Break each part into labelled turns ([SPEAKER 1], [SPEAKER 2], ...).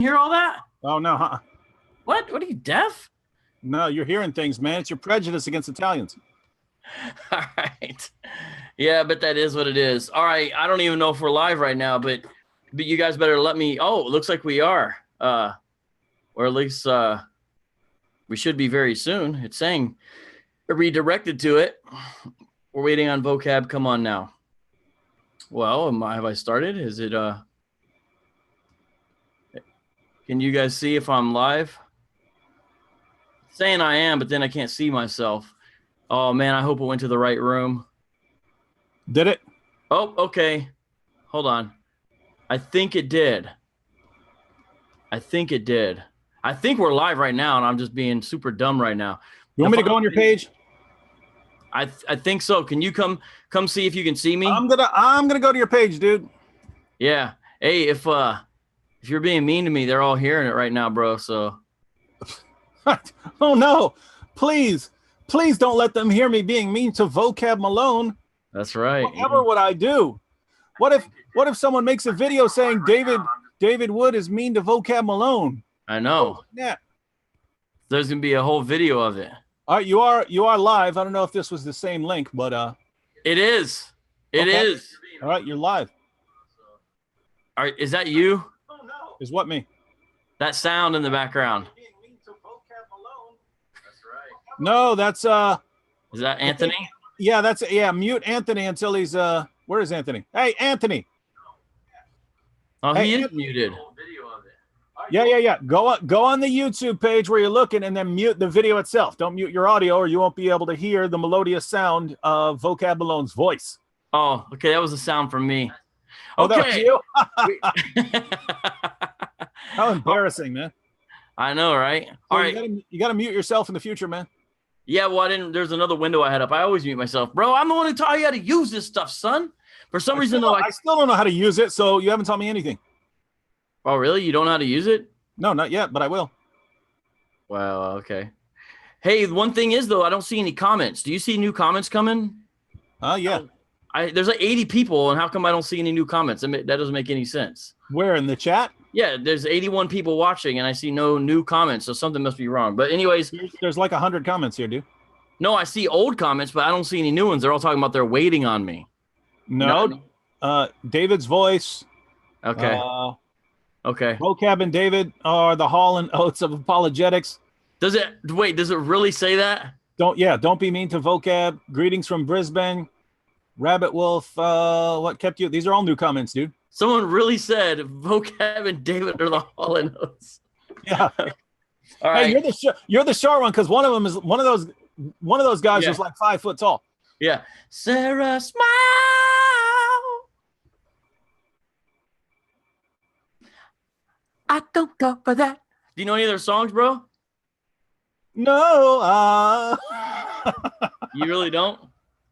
[SPEAKER 1] hear all that?
[SPEAKER 2] Oh, no, huh?
[SPEAKER 1] What? What are you, deaf?
[SPEAKER 2] No, you're hearing things, man. It's your prejudice against Italians.
[SPEAKER 1] All right. Yeah, but that is what it is. All right. I don't even know if we're live right now, but you guys better let me. Oh, it looks like we are. Or at least we should be very soon. It's saying redirected to it. We're waiting on vocab. Come on now. Well, have I started? Is it can you guys see if I'm live? It's saying I am, but then I can't see myself. Oh man, I hope it went to the right room.
[SPEAKER 2] Did it?
[SPEAKER 1] Oh, okay. Hold on. I think it did. I think it did. I think we're live right now, and I'm just being super dumb right now.
[SPEAKER 2] You want me to go on your page?
[SPEAKER 1] I think so. Can you come see if you can see me?
[SPEAKER 2] I'm gonna go to your page, dude.
[SPEAKER 1] Yeah. Hey, if you're being mean to me, they're all hearing it right now, bro. So.
[SPEAKER 2] Oh no! Please don't let them hear me being mean to Vocab Malone.
[SPEAKER 1] That's right.
[SPEAKER 2] Whatever would I do? What if someone makes a video saying David Wood is mean to Vocab Malone?
[SPEAKER 1] I know.
[SPEAKER 2] Oh, yeah.
[SPEAKER 1] There's gonna be a whole video of it.
[SPEAKER 2] All right, you are live. I don't know if this was the same link, but
[SPEAKER 1] it is. It is.
[SPEAKER 2] All right, you're live.
[SPEAKER 1] All right, is that you?
[SPEAKER 2] Oh no. Is what me?
[SPEAKER 1] That sound in the background.
[SPEAKER 2] No, that's
[SPEAKER 1] Is that Anthony?
[SPEAKER 2] Yeah, mute Anthony until he's where is Anthony? Hey, Anthony.
[SPEAKER 1] Oh,
[SPEAKER 2] hey,
[SPEAKER 1] he is muted.
[SPEAKER 2] Yeah. Go on the YouTube page where you're looking and then mute the video itself. Don't mute your audio or you won't be able to hear the melodious sound of Vocab Malone's voice.
[SPEAKER 1] Oh, okay. That was a sound from me.
[SPEAKER 2] Oh,
[SPEAKER 1] okay.
[SPEAKER 2] That was you? How embarrassing, man.
[SPEAKER 1] I know, right? All right.
[SPEAKER 2] You gotta mute yourself in the future, man.
[SPEAKER 1] Yeah, well, there's another window I had up. I always mute myself. Bro, I'm the one who taught you how to use this stuff, son. For some reason, though,
[SPEAKER 2] I still don't know how to use it, so you haven't taught me anything.
[SPEAKER 1] Oh, really? You don't know how to use it?
[SPEAKER 2] No, not yet, but I will.
[SPEAKER 1] Well, okay. Hey, one thing is, though, I don't see any comments. Do you see new comments coming?
[SPEAKER 2] Yeah.
[SPEAKER 1] There's like 80 people, and how come I don't see any new comments? That doesn't make any sense.
[SPEAKER 2] Where, in the chat?
[SPEAKER 1] Yeah, there's 81 people watching, and I see no new comments, so something must be wrong. But anyways.
[SPEAKER 2] There's like 100 comments here, dude.
[SPEAKER 1] No, I see old comments, but I don't see any new ones. They're all talking about they're waiting on me.
[SPEAKER 2] No. David's voice.
[SPEAKER 1] Okay. Okay.
[SPEAKER 2] Vocab and David are the Hall and Oates of Apologetics.
[SPEAKER 1] Does it really say that?
[SPEAKER 2] Don't be mean to Vocab. Greetings from Brisbane. Rabbit Wolf, what kept you? These are all new comments, dude.
[SPEAKER 1] Someone really said Vocab and David are the Hall and Oates.
[SPEAKER 2] Yeah.
[SPEAKER 1] All right.
[SPEAKER 2] Hey, you're the short one because one of them is one of those guys who's like 5 foot tall.
[SPEAKER 1] Yeah. Sarah, smile. I don't go for that. Do you know any of their songs, bro?
[SPEAKER 2] No.
[SPEAKER 1] You really don't?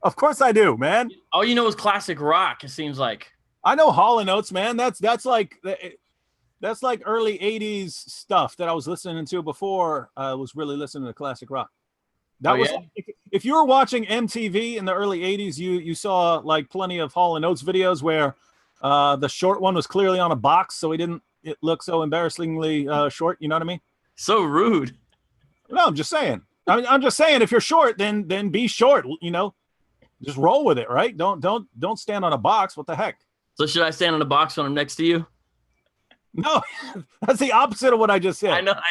[SPEAKER 2] Of course I do, man.
[SPEAKER 1] All you know is classic rock, it seems like.
[SPEAKER 2] I know Hall and Oates, man. That's like early 80s stuff that I was listening to before I was really listening to classic rock. If you were watching MTV in the early 80s, you saw like plenty of Hall and Oates videos where the short one was clearly on a box, so it looked so embarrassingly short, you know what I mean?
[SPEAKER 1] So rude.
[SPEAKER 2] No, I'm just saying. I'm just saying if you're short, then be short, you know. Just roll with it, right? Don't stand on a box. What the heck?
[SPEAKER 1] So should I stand on a box when I'm next to you?
[SPEAKER 2] No, that's the opposite of what I just said.
[SPEAKER 1] I know.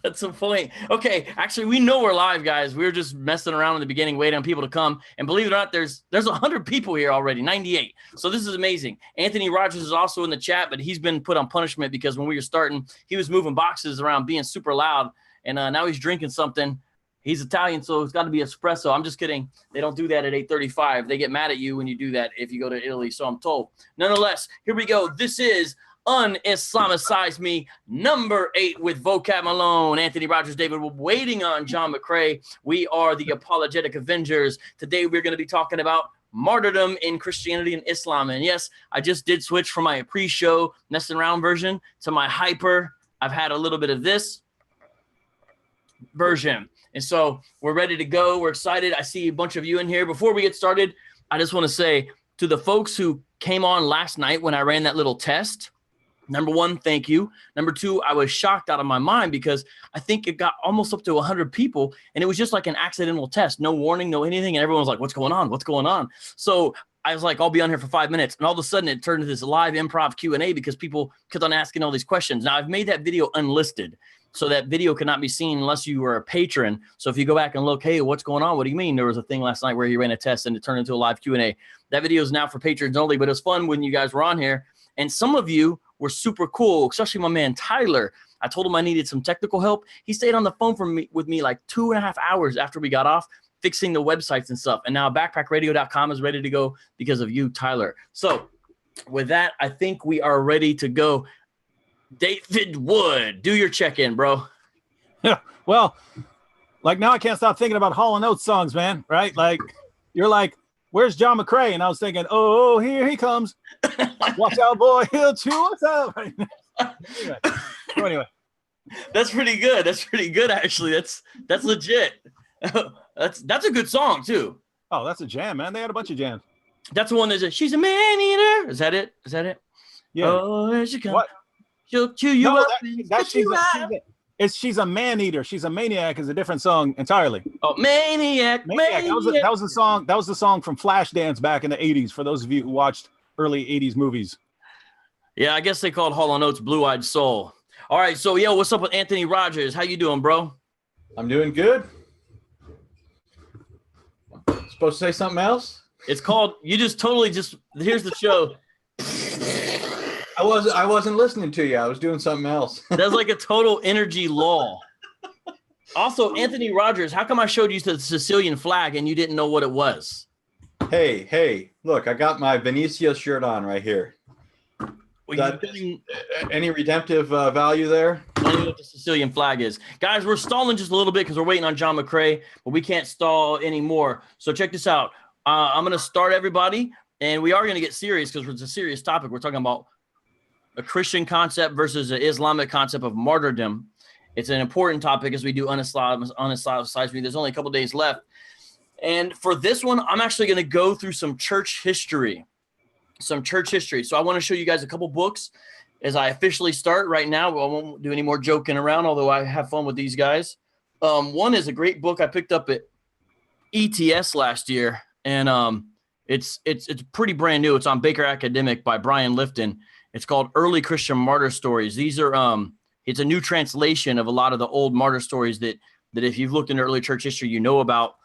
[SPEAKER 1] That's the point. Okay, actually, we know we're live, guys. We were just messing around in the beginning, waiting on people to come. And believe it or not, there's 100 people here already, 98. So this is amazing. Anthony Rogers is also in the chat, but he's been put on punishment because when we were starting, he was moving boxes around, being super loud, and now he's drinking something. He's Italian, so it's got to be espresso. I'm just kidding. They don't do that at 8:35. They get mad at you when you do that if you go to Italy, so I'm told. Nonetheless, here we go. This is Un-Islamicize Me, number 8 with Vocab Malone, Anthony Rogers, David Wood, waiting on John McCrae. We are the Apologetic Avengers. Today, we're going to be talking about martyrdom in Christianity and Islam. And yes, I just did switch from my pre-show messing around version to my hyper. I've had a little bit of this version. And so we're ready to go. We're excited. I see a bunch of you in here. Before we get started, I just want to say to the folks who came on last night when I ran that little test, Number one, thank you. Number two, I was shocked out of my mind because I think it got almost up to 100 people, and it was just like an accidental test, no warning, no anything, and everyone was like, "What's going on? What's going on?" So I was like, "I'll be on here for 5 minutes," and all of a sudden, it turned into this live improv Q&A because people kept on asking all these questions. Now I've made that video unlisted, so that video cannot be seen unless you were a patron. So if you go back and look, hey, what's going on? What do you mean? There was a thing last night where he ran a test and it turned into a live Q&A. That video is now for patrons only, but it was fun when you guys were on here, and some of you were super cool, especially my man Tyler. I told him I needed some technical help. He stayed on the phone with me like 2.5 hours after we got off, fixing the websites and stuff. And now backpackradio.com is ready to go because of you, Tyler. So with that, I think we are ready to go. David Wood, do your check-in, bro.
[SPEAKER 2] Yeah, well, like now I can't stop thinking about Hall & Oates songs, man, right? Like, you're like, where's John McCrae? And I was thinking, oh, here he comes. Watch out, boy, he'll chew us out. Anyway.
[SPEAKER 1] That's pretty good. That's pretty good, actually. That's legit. That's a good song, too.
[SPEAKER 2] Oh, that's a jam, man. They had a bunch of jams.
[SPEAKER 1] That's the one that says, she's a man-eater. Is that it? Is that it?
[SPEAKER 2] Yeah.
[SPEAKER 1] Oh, here she comes.
[SPEAKER 2] What?
[SPEAKER 1] She'll chew you up.
[SPEAKER 2] She's a man-eater. She's a maniac is a different song entirely.
[SPEAKER 1] Oh, maniac.
[SPEAKER 2] That was the song. That was the song from Flashdance back in the 80s, for those of you who watched early 80s movies.
[SPEAKER 1] Yeah, I guess they called Hall & Oates Blue-Eyed Soul. All right, so, yo, what's up with Anthony Rogers? How you doing, bro?
[SPEAKER 3] I'm doing good. Supposed to say something else?
[SPEAKER 1] It's called, you just totally just, here's the show.
[SPEAKER 3] I wasn't listening to you. I was doing something else.
[SPEAKER 1] That's like a total energy lull. Also, Anthony Rogers, how come I showed you the Sicilian flag and you didn't know what it was?
[SPEAKER 3] Hey, look, I got my Venezia shirt on right here. Any redemptive value there?
[SPEAKER 1] I don't know what the Sicilian flag is. Guys, we're stalling just a little bit because we're waiting on John McCrae, but we can't stall anymore. So check this out. I'm going to start everybody, and we are going to get serious because it's a serious topic. We're talking about a Christian concept versus an Islamic concept of martyrdom. It's an important topic as we do unISLAMICIze. There's only a couple days left. And for this one, I'm actually going to go through some church history. So I want to show you guys a couple books as I officially start right now. I won't do any more joking around, although I have fun with these guys. One is a great book I picked up at ETS last year, and it's pretty brand new. It's on Baker Academic by Brian Lifton. It's called Early Christian Martyr Stories. These are it's a new translation of a lot of the old martyr stories that if you've looked into early church history, you know about.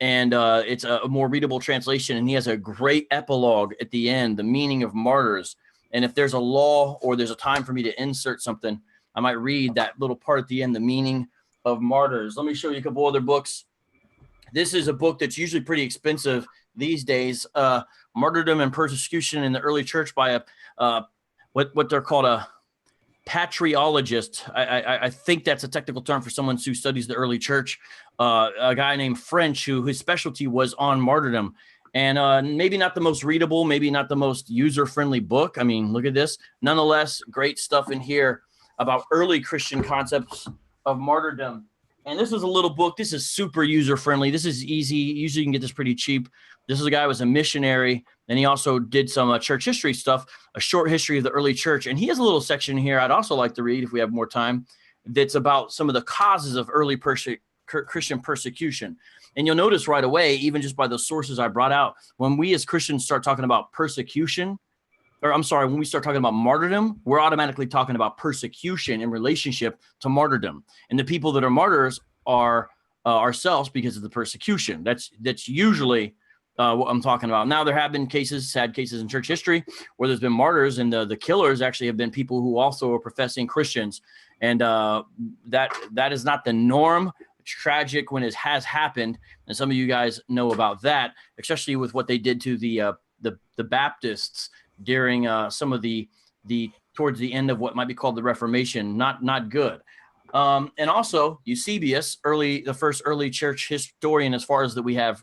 [SPEAKER 1] And it's a more readable translation, and he has a great epilogue at the end, the meaning of martyrs. And if there's a law or there's a time for me to insert something, I might read that little part at the end, the meaning of martyrs. Let me show you a couple other books. This is a book that's usually pretty expensive these days, Martyrdom and Persecution in the Early Church by what they're called a patriologist. I think that's a technical term for someone who studies the early church. A guy named French, his specialty was on martyrdom. And maybe not the most readable, maybe not the most user-friendly book. I mean, look at this. Nonetheless, great stuff in here about early Christian concepts of martyrdom. And this is a little book. This is super user-friendly. This is easy. Usually you can get this pretty cheap. This is a guy who was a missionary, and he also did some church history stuff, a short history of the early church. And he has a little section here I'd also like to read if we have more time that's about some of the causes of early Christian persecution. And you'll notice right away, even just by the sources I brought out, when we as Christians start talking about persecution, when we start talking about martyrdom, we're automatically talking about persecution in relationship to martyrdom. And the people that are martyrs are ourselves because of the persecution. That's usually what I'm talking about. Now, there have been sad cases in church history where there's been martyrs, and the killers actually have been people who also are professing Christians. And that is not the norm. It's tragic when it has happened, and some of you guys know about that, especially with what they did to the Baptists during some of the towards the end of what might be called the Reformation. Not good. And also Eusebius, the first early church historian, as far as that we have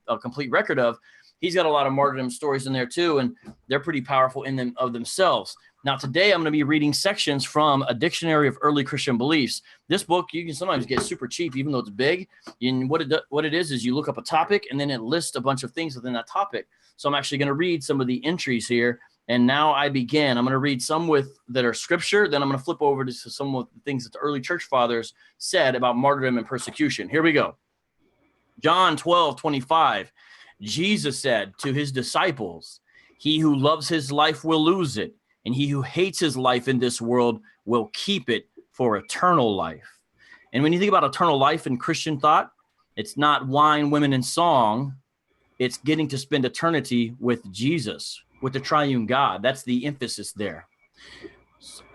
[SPEAKER 1] a complete record of, he's got a lot of martyrdom stories in there too, and they're pretty powerful in them of themselves. Now, today I'm going to be reading sections from a dictionary of early Christian beliefs. This book you can sometimes get super cheap, even though it's big. And what it is you look up a topic, and then it lists a bunch of things within that topic. So I'm actually going to read some of the entries here And now I begin. I'm going to read some that are scripture. Then I'm going to flip over to some of the things that the early church fathers said about martyrdom and persecution. Here we go. John 12:25. Jesus said to his disciples, "He who loves his life will lose it, and he who hates his life in this world will keep it for eternal life." And when you think about eternal life in Christian thought, it's not wine, women, and song. It's getting to spend eternity with Jesus, with the triune God. That's the emphasis there.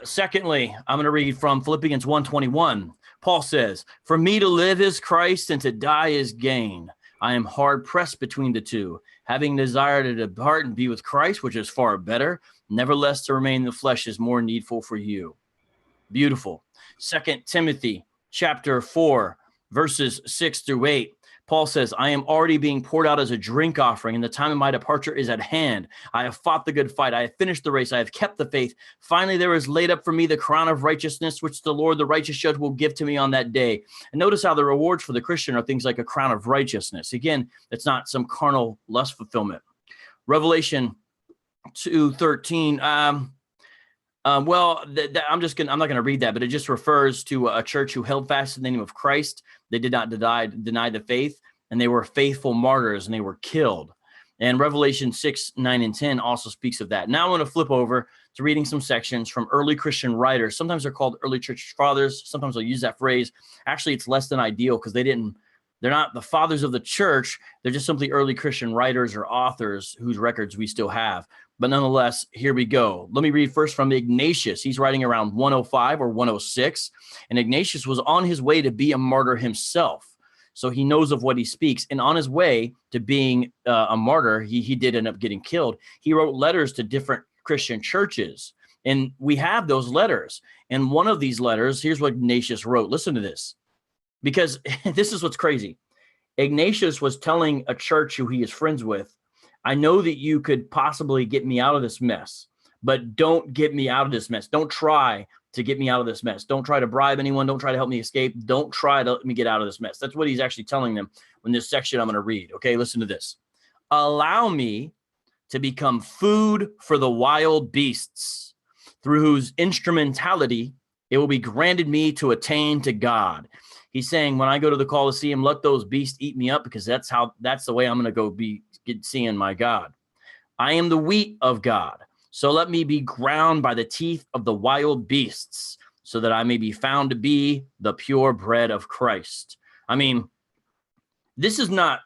[SPEAKER 1] Secondly, I'm going to read from Philippians 1:21. Paul says, "For me to live is Christ and to die is gain. I am hard pressed between the two, having desire to depart and be with Christ, which is far better. Nevertheless, to remain in the flesh is more needful for you." Beautiful. 2 Timothy chapter 4, verses 6-8. Paul says, "I am already being poured out as a drink offering, and the time of my departure is at hand. I have fought the good fight. I have finished the race. I have kept the faith. Finally, there is laid up for me the crown of righteousness, which the Lord, the righteous judge, will give to me on that day." And notice how the rewards for the Christian are things like a crown of righteousness. Again, it's not some carnal lust fulfillment. Revelation 2:13. I'm not going to read that, but it just refers to a church who held fast in the name of Christ. They did not deny the faith, and they were faithful martyrs, and they were killed. And Revelation 6:9-10 also speaks of that. Now I'm going to flip over to reading some sections from early Christian writers. Sometimes they're called early church fathers. Sometimes I'll use that phrase. Actually, it's less than ideal because they're not the fathers of the church. They're just simply early Christian writers or authors whose records we still have. But nonetheless, here we go. Let me read first from Ignatius. He's writing around 105 or 106. And Ignatius was on his way to be a martyr himself. So he knows of what he speaks. And on his way to being a martyr, he did end up getting killed. He wrote letters to different Christian churches. And we have those letters. And one of these letters, here's what Ignatius wrote. Listen to this. Because this is what's crazy. Ignatius was telling a church who he is friends with, "I know that you could possibly get me out of this mess, but don't get me out of this mess. Don't try to get me out of this mess. Don't try to bribe anyone. Don't try to help me escape. Don't try to let me get out of this mess." That's what he's actually telling them in this section I'm going to read. Okay, listen to this. "Allow me to become food for the wild beasts, through whose instrumentality it will be granted me to attain to God." He's saying, when I go to the Colosseum, let those beasts eat me up, because that's the way I'm going to go get seeing my God. "I am the wheat of God, so let me be ground by the teeth of the wild beasts, so that I may be found to be the pure bread of Christ." I mean, this is not,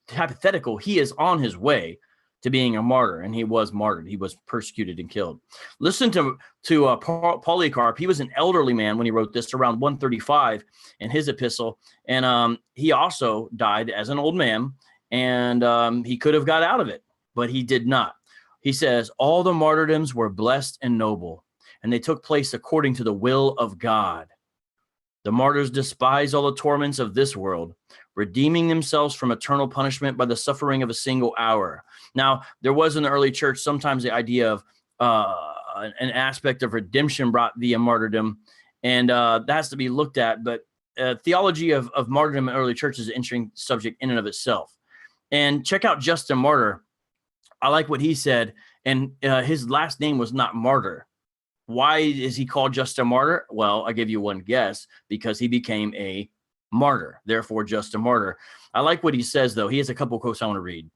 [SPEAKER 1] hypothetical. He is on his way to being a martyr, and he was martyred. He was persecuted and killed. Listen to Polycarp. He was an elderly man when he wrote this, around 135 in his epistle, and he also died as an old man, and he could have got out of it, but he did not. He says, "All the martyrdoms were blessed and noble, and they took place according to the will of God. The martyrs despised all the torments of this world, redeeming themselves from eternal punishment by the suffering of a single hour." Now, there was in the early church sometimes the idea of an aspect of redemption brought via martyrdom, and that has to be looked at. But theology of martyrdom in early church is an interesting subject in and of itself. And check out Justin Martyr. I like what he said, and his last name was not Martyr. Why is he called just a martyr? Well, I'll give you one guess: because he became a martyr, therefore just a martyr. I like what he says, though. He has a couple of quotes I want to read.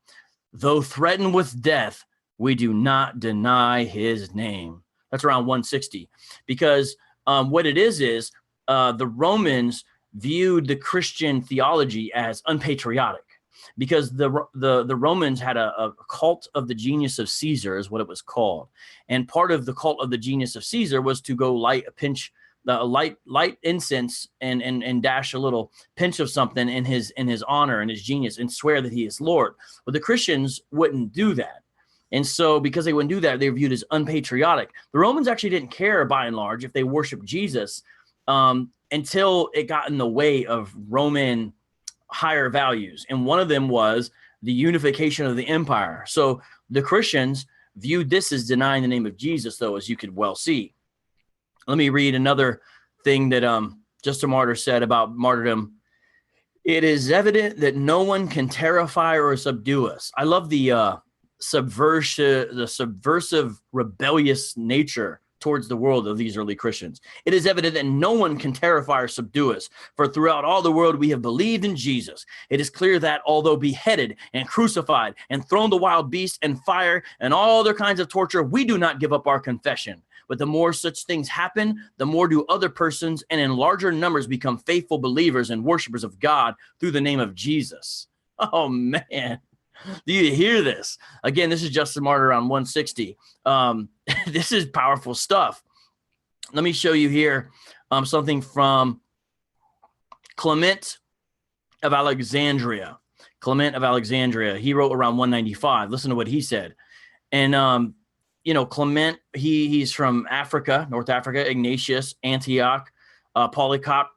[SPEAKER 1] "Though threatened with death, we do not deny his name." That's around 160. Because what it is the Romans viewed the Christian theology as unpatriotic, because the Romans had a cult of the genius of Caesar, is what it was called. And part of the cult of the genius of Caesar was to go light incense and dash a little pinch of something in his honor and his genius, and swear that he is Lord. But the Christians wouldn't do that. And so because they wouldn't do that, they were viewed as unpatriotic. The Romans actually didn't care, by and large, if they worshiped Jesus until it got in the way of Roman higher values. And one of them was the unification of the empire. So the Christians viewed this as denying the name of Jesus, though, as you could well see. Let me read another thing that Justin Martyr said about martyrdom. "It is evident that no one can terrify or subdue us." I love the subversive, rebellious nature towards the world of these early Christians. It is evident that no one can terrify or subdue us, for throughout all the world we have believed in Jesus. It is clear that although beheaded and crucified and thrown to wild beasts and fire and all other kinds of torture, we do not give up our confession. But the more such things happen, the more do other persons and in larger numbers become faithful believers and worshipers of God through the name of Jesus. Oh, man. Do you hear this? Again, this is Justin Martyr around 160. This is powerful stuff. Let me show you here something from Clement of Alexandria. Clement of Alexandria. He wrote around 195. Listen to what he said. And, you know, Clement, he's from Africa, North Africa, Ignatius, Antioch, Polycarp,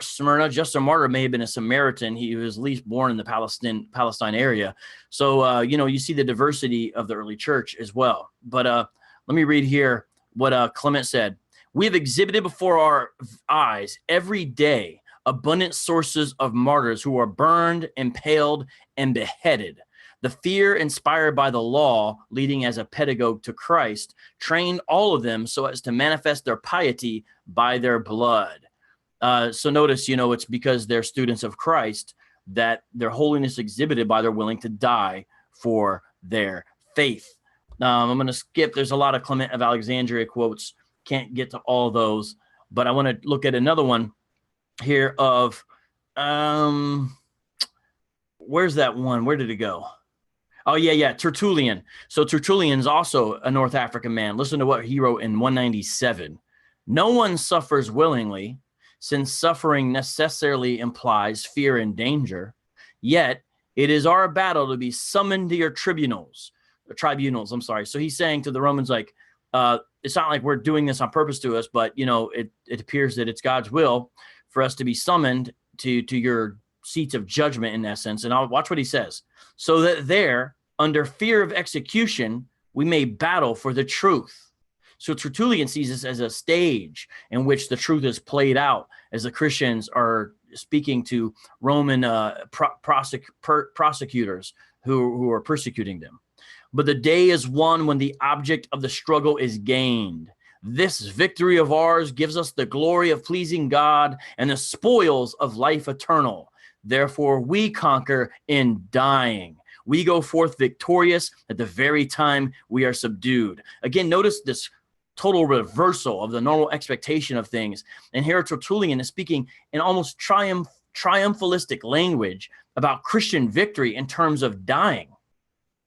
[SPEAKER 1] Smyrna. Justin Martyr may have been a Samaritan. He was at least born in the Palestine area. So, you know, you see the diversity of the early church as well. But let me read here what Clement said. We have exhibited before our eyes every day abundant sources of martyrs who are burned, impaled, and beheaded. The fear inspired by the law, leading as a pedagogue to Christ, trained all of them so as to manifest their piety by their blood. So notice, you know, it's because they're students of Christ that their holiness exhibited by their willing to die for their faith. I'm going to skip. There's a lot of Clement of Alexandria quotes. Can't get to all those, but I want to look at another one here of, where's that one? Where did it go? Oh, yeah, Tertullian. So Tertullian's also a North African man. Listen to what he wrote in 197. No one suffers willingly, since suffering necessarily implies fear and danger. Yet it is our battle to be summoned to your tribunals. So he's saying to the Romans, like, it's not like we're doing this on purpose to us, but, you know, it appears that it's God's will for us to be summoned to your seats of judgment, in essence. And I'll watch what he says. So that there, under fear of execution, we may battle for the truth. So Tertullian sees this as a stage in which the truth is played out as the Christians are speaking to Roman prosecutors who are persecuting them. But the day is won when the object of the struggle is gained. This victory of ours gives us the glory of pleasing God and the spoils of life eternal. Therefore, we conquer in dying. We go forth victorious at the very time we are subdued. Again, notice this total reversal of the normal expectation of things. And here Tertullian is speaking in almost triumphalistic language about Christian victory in terms of dying.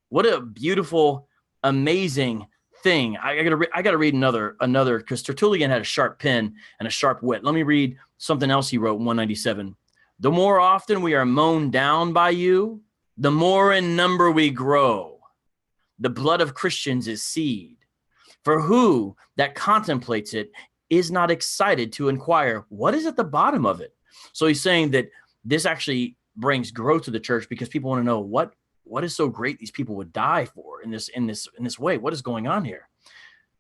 [SPEAKER 1] What a beautiful, amazing thing. I gotta read another, because Tertullian had a sharp pen and a sharp wit. Let me read something else he wrote in 197. The more often we are mown down by you, the more in number we grow. The blood of Christians is seed. For who that contemplates it is not excited to inquire what is at the bottom of it. So he's saying that this actually brings growth to the church because people want to know what is so great these people would die for in this way. What is going on here?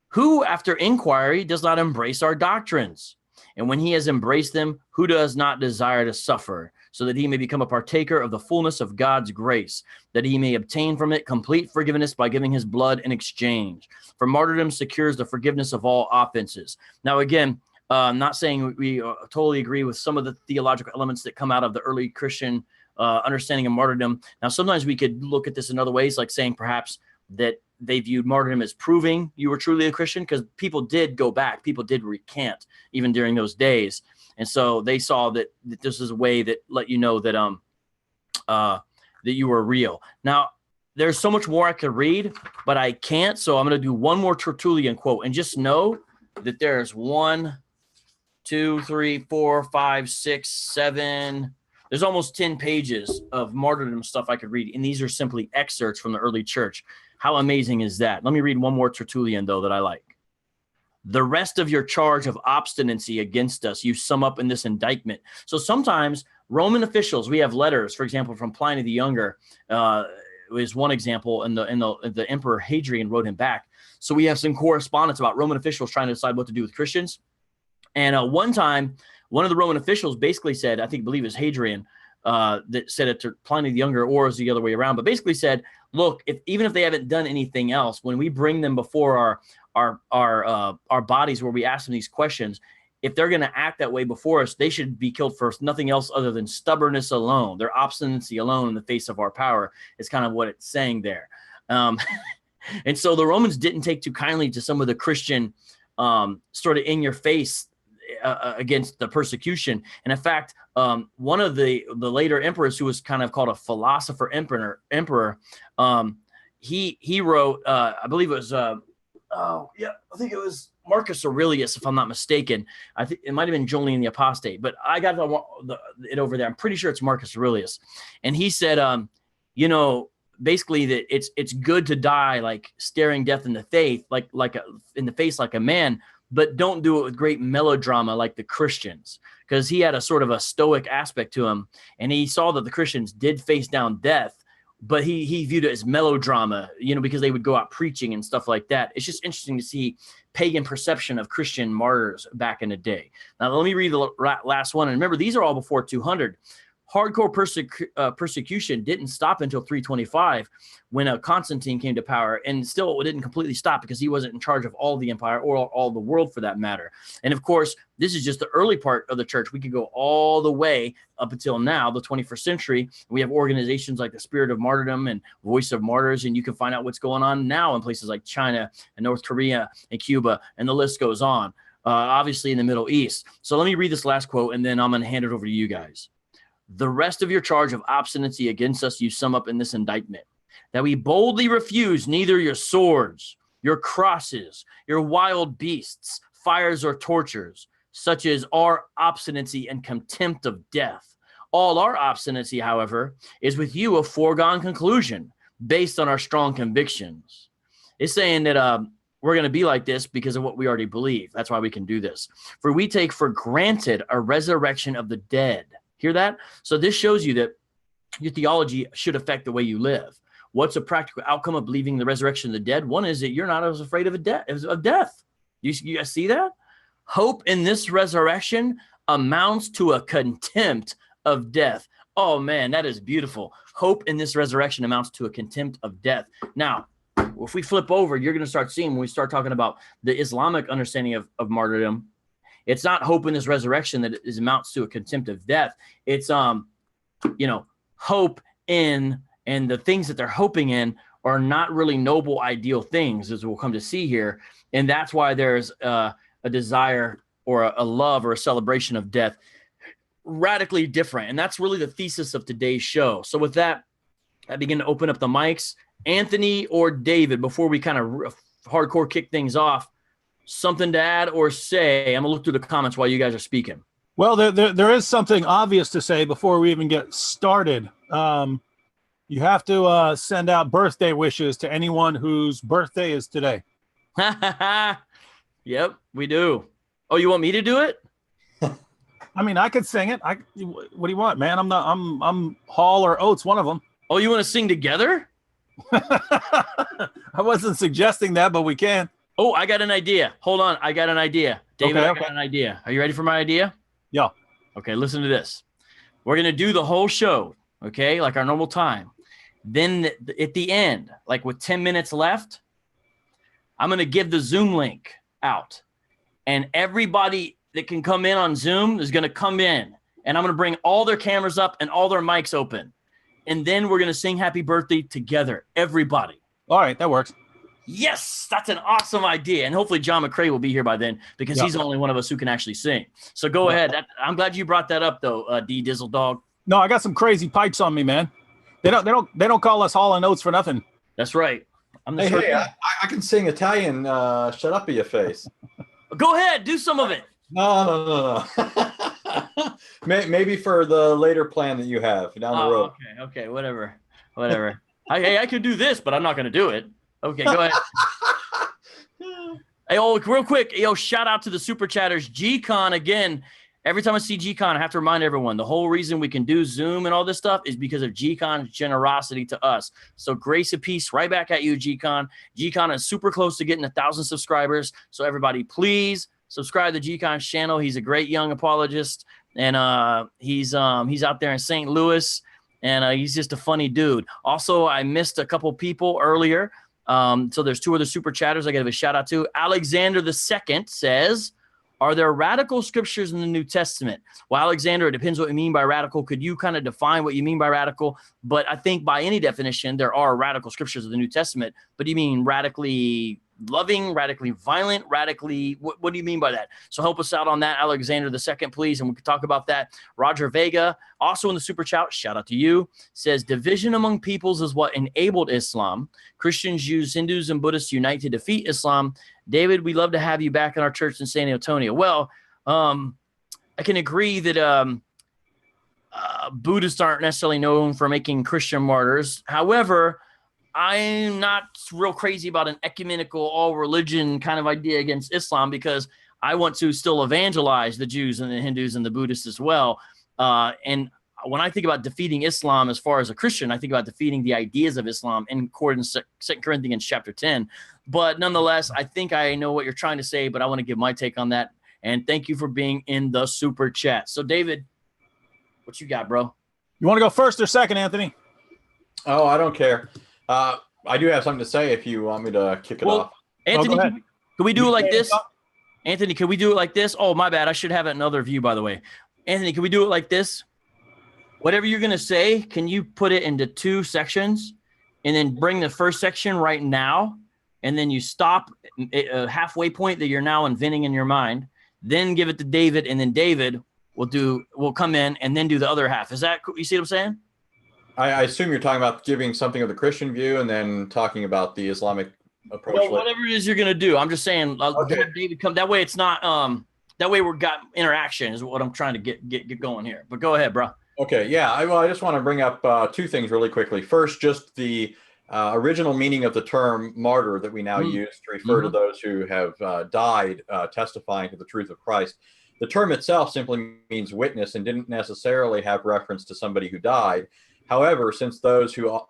[SPEAKER 1] Who, after inquiry, does not embrace our doctrines? And when he has embraced them, who does not desire to suffer, so that he may become a partaker of the fullness of God's grace, that he may obtain from it complete forgiveness by giving his blood in exchange? For martyrdom secures the forgiveness of all offenses. Now, again, I'm not saying we totally agree with some of the theological elements that come out of the early Christian understanding of martyrdom. Now, sometimes we could look at this in other ways, like saying perhaps that they viewed martyrdom as proving you were truly a Christian, because people did go back. People did recant even during those days. And so they saw that this is a way that let you know that that you were real. Now, there's so much more I could read, but I can't. So I'm going to do one more Tertullian quote. And just know that there's 1, 2, 3, 4, 5, 6, 7. There's almost 10 pages of martyrdom stuff I could read. And these are simply excerpts from the early church. How amazing is that? Let me read one more Tertullian, though, that I like. The rest of your charge of obstinacy against us you sum up in this indictment. So sometimes Roman officials, we have letters, for example, from Pliny the Younger, is one example, and the Emperor Hadrian wrote him back. So we have some correspondence about Roman officials trying to decide what to do with Christians. And one time, one of the Roman officials basically said, I believe it was Hadrian, that said it to Pliny the Younger, or is the other way around, but basically said, look, even if they haven't done anything else, when we bring them before our bodies where we ask them these questions, if they're going to act that way before us, they should be killed first. Nothing else other than stubbornness alone, their obstinacy alone in the face of our power is kind of what it's saying there. And so the Romans didn't take too kindly to some of the Christian sort of in your face against the persecution. And in fact, one of the later emperors, who was kind of called a philosopher emperor, he wrote, I believe it was, I think it was Marcus Aurelius, if I'm not mistaken. I think it might have been Julian the Apostate, but I got it over there. I'm pretty sure it's Marcus Aurelius. And he said, basically that it's good to die like staring death in the face, in the face like a man, but don't do it with great melodrama like the Christians, because he had a sort of a stoic aspect to him, and he saw that the Christians did face down death, but he viewed it as melodrama, because they would go out preaching and stuff like that. It's just interesting to see pagan perception of Christian martyrs back in the day. Now, let me read the last one. And remember, these are all before 200. Hardcore persecution didn't stop until 325 when Constantine came to power, and still it didn't completely stop because he wasn't in charge of all the empire or all the world for that matter. And of course, this is just the early part of the church. We could go all the way up until now, the 21st century. We have organizations like the Spirit of Martyrdom and Voice of Martyrs, and you can find out what's going on now in places like China and North Korea and Cuba, and the list goes on, obviously in the Middle East. So let me read this last quote, and then I'm going to hand it over to you guys. The rest of your charge of obstinacy against us you sum up in this indictment, that we boldly refuse neither your swords, your crosses, your wild beasts, fires, or tortures, such as our obstinacy and contempt of death. All our obstinacy, however, is with you a foregone conclusion based on our strong convictions. It's saying that we're going to be like this because of what we already believe. That's why we can do this. For we take for granted a resurrection of the dead. Hear that? So this shows you that your theology should affect the way you live. What's a practical outcome of believing the resurrection of the dead? One is that you're not as afraid of death. You guys see that? Hope in this resurrection amounts to a contempt of death. Oh man, that is beautiful. Hope in this resurrection amounts to a contempt of death. Now, if we flip over, you're going to start seeing when we start talking about the Islamic understanding of martyrdom, it's not hope in this resurrection that amounts to a contempt of death. It's, hope in, and the things that they're hoping in are not really noble, ideal things, as we'll come to see here. And that's why there's a desire or a love or a celebration of death radically different. And that's really the thesis of today's show. So with that, I begin to open up the mics. Anthony or David, before we kind of hardcore kick things off, something to add or say? I'm gonna look through the comments while you guys are speaking.
[SPEAKER 2] Well, there is something obvious to say before we even get started. You have to send out birthday wishes to anyone whose birthday is today.
[SPEAKER 1] Yep, we do. Oh, you want me to do it?
[SPEAKER 2] I mean, I could sing it. What do you want, man? I'm Hall or Oates, one of them.
[SPEAKER 1] Oh, you want to sing together?
[SPEAKER 2] I wasn't suggesting that, but we can.
[SPEAKER 1] Oh, I got an idea. Hold on. I got an idea. David, okay. I got an idea. Are you ready for my idea?
[SPEAKER 2] Yeah.
[SPEAKER 1] Okay, listen to this. We're going to do the whole show, okay, like our normal time. Then at the end, like with 10 minutes left, I'm going to give the Zoom link out. And everybody that can come in on Zoom is going to come in. And I'm going to bring all their cameras up and all their mics open. And then we're going to sing happy birthday together, everybody.
[SPEAKER 2] All right, that works.
[SPEAKER 1] Yes, that's an awesome idea. And hopefully John McCrae will be here by then because he's the only one of us who can actually sing. So go ahead. I'm glad you brought that up though, D Dizzle Dog.
[SPEAKER 2] No, I got some crazy pipes on me, man. They don't call us Hall and Oates for nothing.
[SPEAKER 1] That's right.
[SPEAKER 3] Hey, I can sing Italian. Shut up, your face.
[SPEAKER 1] Go ahead, do some of it.
[SPEAKER 3] No. Maybe for the later plan that you have down the road.
[SPEAKER 1] Okay, whatever. I could do this, but I'm not going to do it. Okay, go ahead. Hey, real quick, shout out to the super chatters. G-Con, again, every time I see G-Con, I have to remind everyone, the whole reason we can do Zoom and all this stuff is because of G-Con's generosity to us. So grace and peace right back at you, G-Con. G-Con is super close to getting 1,000 subscribers. So everybody, please subscribe to G-Con's channel. He's a great young apologist, and he's out there in St. Louis. and he's just a funny dude. Also, I missed a couple people earlier. So there's 2 other super chatters I got to give a shout out to. Alexander II says, are there radical scriptures in the New Testament? Well, Alexander, it depends what you mean by radical. Could you kind of define what you mean by radical? But I think by any definition, there are radical scriptures of the New Testament. But do you mean radically loving, radically violent, radically, what do you mean by that? So help us out on that, Alexander II, please, and we can talk about that. Roger Vega, also in the super chat, shout out to you, says division among peoples is what enabled Islam. Christians, Jews, Hindus, and Buddhists unite to defeat Islam. David, we'd love to have you back in our church in San Antonio. Well, I can agree that Buddhists aren't necessarily known for making Christian martyrs. However, I'm not real crazy about an ecumenical all religion kind of idea against Islam, because I want to still evangelize the Jews and the Hindus and the Buddhists as well. And when I think about defeating Islam as far as a Christian, I think about defeating the ideas of Islam in accordance to 2 Corinthians chapter 10. But nonetheless, I think I know what you're trying to say, but I want to give my take on that. And thank you for being in the super chat. So David, what you got, bro?
[SPEAKER 2] You want to go first or second, Anthony?
[SPEAKER 3] Oh, I don't care. I do have something to say if you want me to kick it off.
[SPEAKER 1] Anthony, can we do it like this? Anthony, can we do it like this? Oh, my bad. I should have another view, by the way. Anthony, can we do it like this? Whatever you're going to say, can you put it into 2 sections and then bring the first section right now? And then you stop at a halfway point that you're now inventing in your mind. Then give it to David, and then David will come in and then do the other half. Is that cool? You see what I'm saying?
[SPEAKER 3] I assume you're talking about giving something of the Christian view and then talking about the Islamic approach.
[SPEAKER 1] Well, whatever it is you're going to do. I'm just saying, have David come. That way it's not, that way we've got interaction is what I'm trying to get going here. But go ahead, bro.
[SPEAKER 3] Okay, yeah. I just want to bring up 2 things really quickly. First, just the original meaning of the term martyr that we now use to refer to those who have died testifying to the truth of Christ. The term itself simply means witness and didn't necessarily have reference to somebody who died. However, since those who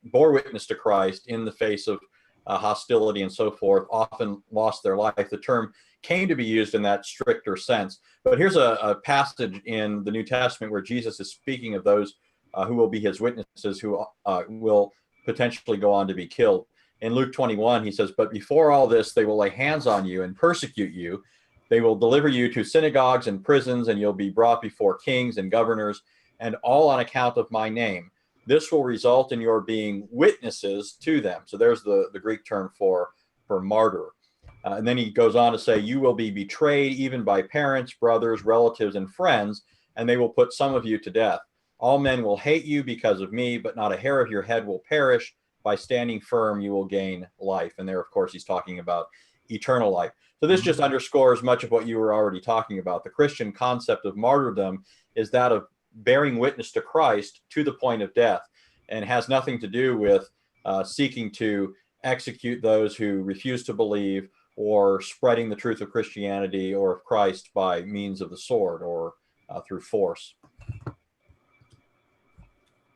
[SPEAKER 3] bore witness to Christ in the face of hostility and so forth often lost their life, the term came to be used in that stricter sense. But here's a passage in the New Testament where Jesus is speaking of those who will be his witnesses, who will potentially go on to be killed. In Luke 21, he says, but before all this, they will lay hands on you and persecute you. They will deliver you to synagogues and prisons, and you'll be brought before kings and governors, and all on account of my name. This will result in your being witnesses to them. So there's the Greek term for martyr. And then he goes on to say, you will be betrayed even by parents, brothers, relatives, and friends, and they will put some of you to death. All men will hate you because of me, but not a hair of your head will perish. By standing firm, you will gain life. And there, of course, he's talking about eternal life. So this just underscores much of what you were already talking about. The Christian concept of martyrdom is that of bearing witness to Christ to the point of death, and has nothing to do with seeking to execute those who refuse to believe, or spreading the truth of Christianity or of Christ by means of the sword or through force.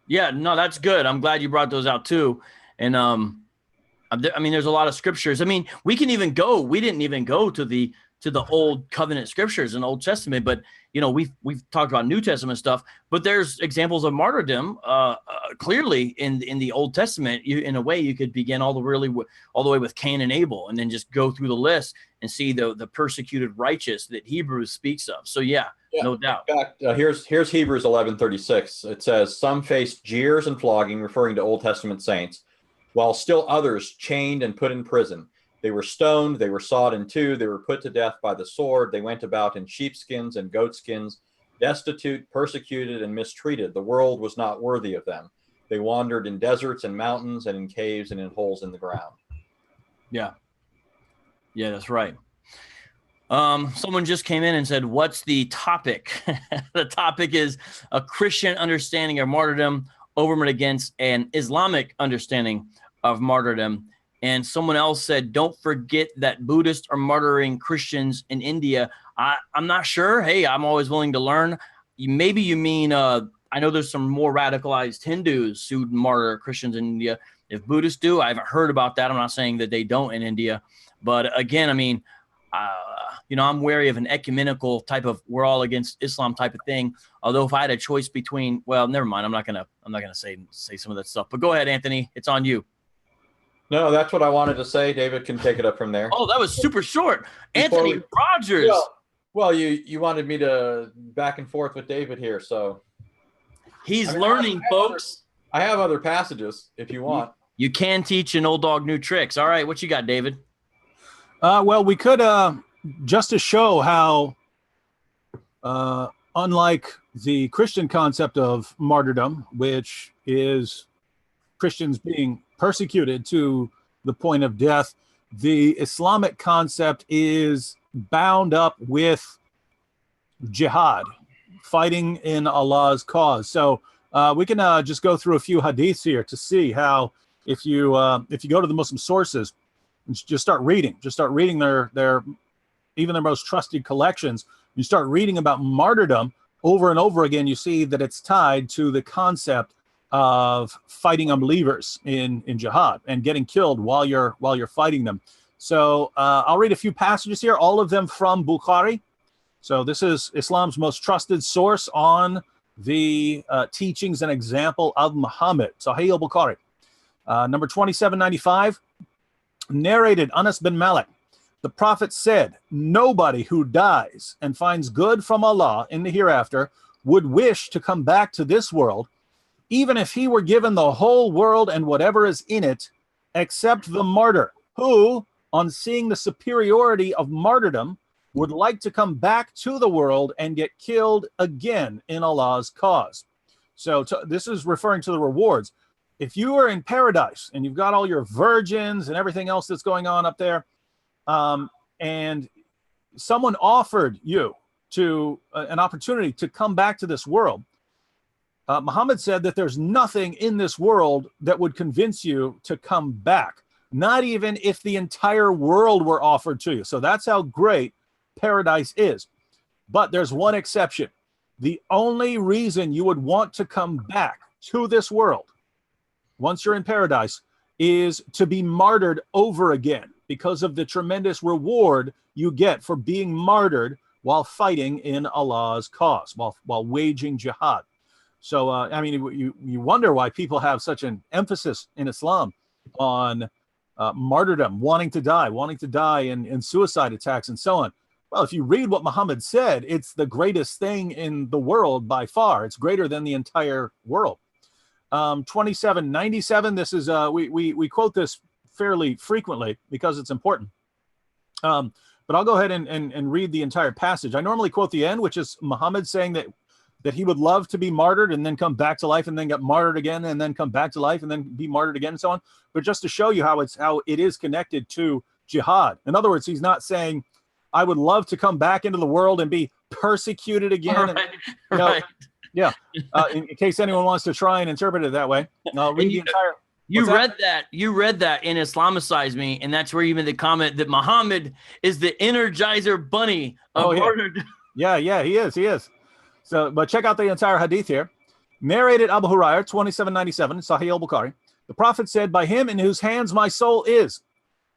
[SPEAKER 1] Yeah, no, that's good. I'm glad you brought those out too. And I mean, there's a lot of scriptures. I mean, we didn't even go to the old covenant scriptures in the Old Testament, but you know, we've talked about New Testament stuff, but there's examples of martyrdom clearly in the Old Testament. In a way, you could begin all the way with Cain and Abel, and then just go through the list and see the persecuted righteous that Hebrews speaks of. So yeah, no doubt.
[SPEAKER 3] In fact, here's Hebrews 11:36. It says, some faced jeers and flogging, referring to Old Testament saints, while still others chained and put in prison. They were stoned, they were sawed in two, they were put to death by the sword. They went about in sheepskins and goatskins, destitute, persecuted, and mistreated. The world was not worthy of them. They wandered in deserts and mountains and in caves and in holes in the ground.
[SPEAKER 1] Yeah, that's right. Someone just came in and said, what's the topic? The topic is a Christian understanding of martyrdom over and against an Islamic understanding of martyrdom. And someone else said, don't forget that Buddhists are martyring Christians in India. I'm not sure. Hey, I'm always willing to learn. Maybe you mean, I know there's some more radicalized Hindus who martyr Christians in India. If Buddhists do, I haven't heard about that. I'm not saying that they don't in India. But again, I mean, you know, I'm wary of an ecumenical type of we're all against Islam type of thing. Although if I had a choice between, well, never mind. I'm not gonna say some of that stuff. But go ahead, Anthony. It's on you.
[SPEAKER 3] No, that's what I wanted to say. David can take it up from there.
[SPEAKER 1] Oh, that was super short. Anthony Rogers.
[SPEAKER 3] Well, you wanted me to back and forth with David here, so
[SPEAKER 1] he's learning, folks.
[SPEAKER 3] I have other passages if you want.
[SPEAKER 1] You can teach an old dog new tricks. All right, what you got, David?
[SPEAKER 2] Well, we could just to show how unlike the Christian concept of martyrdom, which is Christians being persecuted to the point of death, the Islamic concept is bound up with jihad, fighting in Allah's cause. So we can just go through a few hadiths here to see how if you go to the Muslim sources and just start reading their even their most trusted collections, you start reading about martyrdom over and over again, you see that it's tied to the concept of fighting unbelievers in jihad and getting killed while you're fighting them. So I'll read a few passages here, all of them from Bukhari. So this is Islam's most trusted source on the teachings and example of Muhammad. Sahih al-Bukhari. Number 2795, narrated Anas bin Malik. The Prophet said, nobody who dies and finds good from Allah in the hereafter would wish to come back to this world, even if he were given the whole world and whatever is in it, except the martyr, who, on seeing the superiority of martyrdom, would like to come back to the world and get killed again in Allah's cause. So this is referring to the rewards. If you are in paradise and you've got all your virgins and everything else that's going on up there, and someone offered you to an opportunity to come back to this world, Muhammad said that there's nothing in this world that would convince you to come back, not even if the entire world were offered to you. So that's how great paradise is. But there's one exception. The only reason you would want to come back to this world once you're in paradise is to be martyred over again, because of the tremendous reward you get for being martyred while fighting in Allah's cause, while waging jihad. So, I mean, you wonder why people have such an emphasis in Islam on martyrdom, wanting to die in suicide attacks and so on. Well, if you read what Muhammad said, it's the greatest thing in the world by far. It's greater than the entire world. 2797, this is, we quote this fairly frequently because it's important. But I'll go ahead and read the entire passage. I normally quote the end, which is Muhammad saying that he would love to be martyred and then come back to life and then get martyred again and then come back to life and then be martyred again and so on. But just to show you how it is connected to jihad. In other words, he's not saying, I would love to come back into the world and be persecuted again.
[SPEAKER 1] Right,
[SPEAKER 2] and,
[SPEAKER 1] right.
[SPEAKER 2] Yeah. In case anyone wants to try and interpret it that way. I'll read the entire...
[SPEAKER 1] You read that in Islamicize Me, and that's where you made the comment that Muhammad is the Energizer Bunny of martyrdom.
[SPEAKER 2] Yeah, he is. So, but check out the entire hadith here. Narrated Abu Hurairah, 2797, Sahih al-Bukhari. The Prophet said, by him in whose hands my soul is,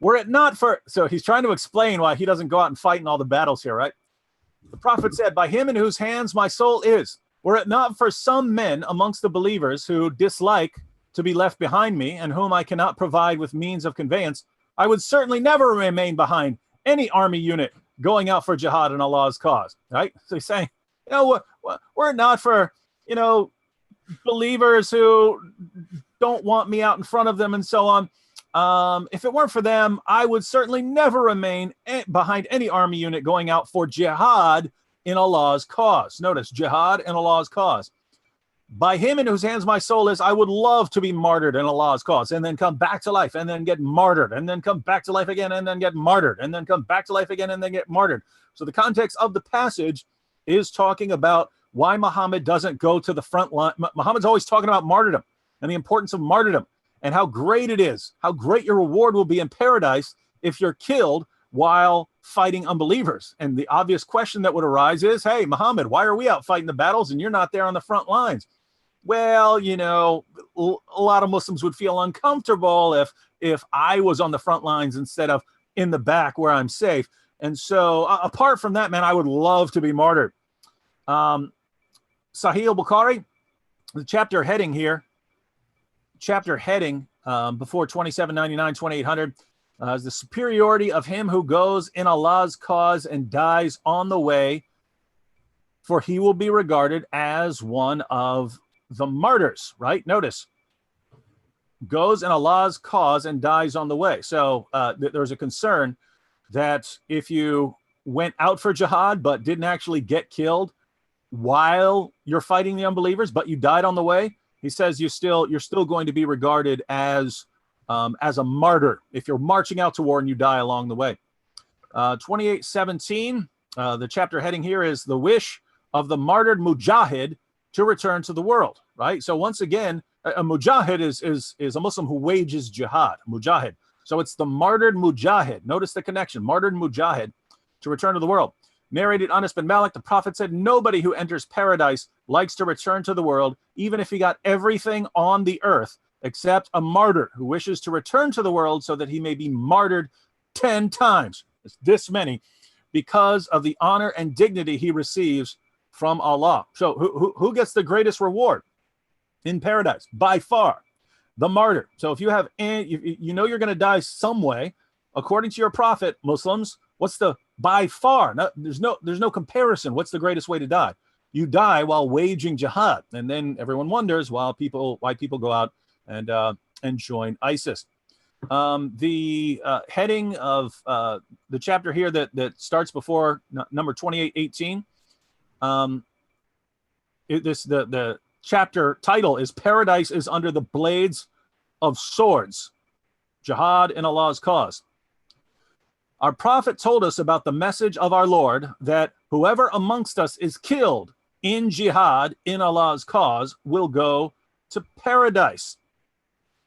[SPEAKER 2] were it not for... So he's trying to explain why he doesn't go out and fight in all the battles here, right? The Prophet said, by him in whose hands my soul is, were it not for some men amongst the believers who dislike to be left behind me and whom I cannot provide with means of conveyance, I would certainly never remain behind any army unit going out for jihad in Allah's cause, right? So he's saying, we're not for, believers who don't want me out in front of them and so on. If it weren't for them, I would certainly never remain behind any army unit going out for jihad in Allah's cause. Notice, jihad in Allah's cause. By him in whose hands my soul is, I would love to be martyred in Allah's cause and then come back to life and then get martyred and then come back to life again and then get martyred and then come back to life again and then get martyred. So the context of the passage is talking about why Muhammad doesn't go to the front line. Muhammad's always talking about martyrdom and the importance of martyrdom and how great it is, how great your reward will be in paradise if you're killed while fighting unbelievers. And the obvious question that would arise is, hey, Muhammad, why are we out fighting the battles and you're not there on the front lines? Well, a lot of Muslims would feel uncomfortable if I was on the front lines instead of in the back where I'm safe. And so apart from that, man, I would love to be martyred. Sahih al-Bukhari, the chapter heading here, before 2799, 2800, is the superiority of him who goes in Allah's cause and dies on the way, for he will be regarded as one of the martyrs, right? Notice, goes in Allah's cause and dies on the way. So there's a concern that if you went out for jihad but didn't actually get killed while you're fighting the unbelievers, but you died on the way, he says you're still going to be regarded as a martyr if you're marching out to war and you die along the way. 2817, the chapter heading here is the wish of the martyred mujahid to return to the world, right? So once again, a mujahid is a Muslim who wages jihad, mujahid. So it's the martyred mujahid. Notice the connection, martyred mujahid to return to the world. Narrated Anas bin Malik, the Prophet said, nobody who enters paradise likes to return to the world, even if he got everything on the earth, except a martyr who wishes to return to the world so that he may be martyred 10 times. It's this many, because of the honor and dignity he receives from Allah. So who gets the greatest reward in paradise? By far, the martyr. So if you have, you know you're going to die some way, according to your prophet, Muslims, what's the by far? No, there's no comparison. What's the greatest way to die? You die while waging jihad, and then everyone wonders why people go out and join ISIS. The heading of the chapter here that starts before number 2818. The chapter title is Paradise is Under the Blades of Swords, Jihad in Allah's Cause. Our prophet told us about the message of our Lord that whoever amongst us is killed in jihad in Allah's cause will go to paradise.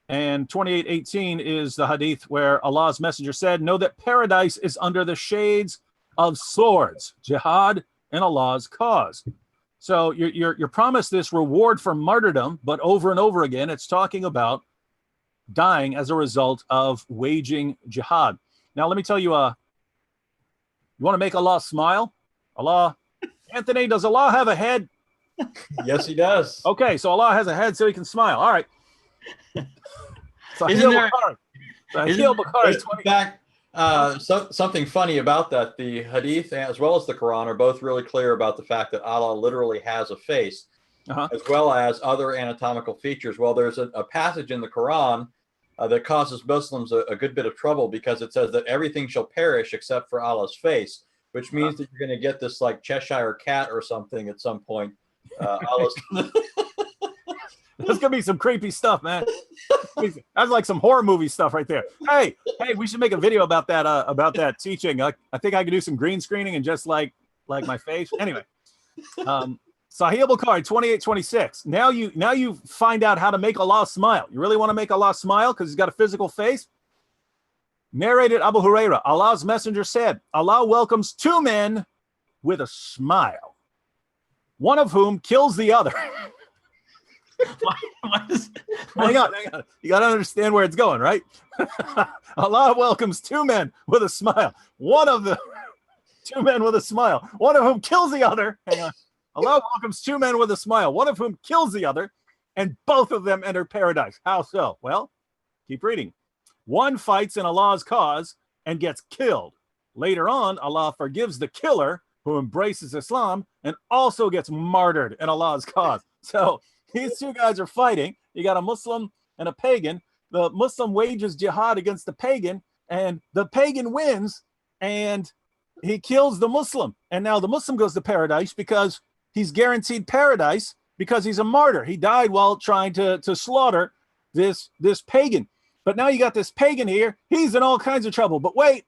[SPEAKER 2] And 2818 is the hadith where Allah's messenger said, know that paradise is under the shades of swords, jihad in Allah's cause. So you're promised this reward for martyrdom, but over and over again, it's talking about dying as a result of waging jihad. Now, let me tell you, you want to make Allah smile? Allah, Anthony, does Allah have a head?
[SPEAKER 3] Yes, he does.
[SPEAKER 2] Okay, so Allah has a head so he can smile. All right. So
[SPEAKER 1] Isn't there,
[SPEAKER 3] in fact, something funny about that, the Hadith as well as the Quran are both really clear about the fact that Allah literally has a face, as well as other anatomical features. Well, there's a passage in the Quran that causes Muslims a good bit of trouble because it says that everything shall perish except for Allah's face, which means that you're going to get this like Cheshire cat or something at some point. Allah's
[SPEAKER 2] There's gonna be some creepy stuff, man. That's like some horror movie stuff right there. Hey, we should make a video about that teaching. I think I could do some green screening and just like my face. Anyway, Sahih al-Bukhari 2826. Now you find out how to make Allah smile. You really want to make Allah smile because he's got a physical face? Narrated Abu Huraira, Allah's messenger said, Allah welcomes two men with a smile, one of whom kills the other. Hang on. You got to understand where it's going, right? Allah welcomes two men with a smile. One of the two men with a smile, one of whom kills the other. Hang on. Allah welcomes two men with a smile, one of whom kills the other, and both of them enter paradise. How so? Well, keep reading. One fights in Allah's cause and gets killed. Later on, Allah forgives the killer who embraces Islam and also gets martyred in Allah's cause. So these two guys are fighting. You got a Muslim and a pagan. The Muslim wages jihad against the pagan, and the pagan wins, and he kills the Muslim. And now the Muslim goes to paradise because he's guaranteed paradise because he's a martyr. He died while trying to slaughter this pagan. But now you got this pagan here. He's in all kinds of trouble. But wait.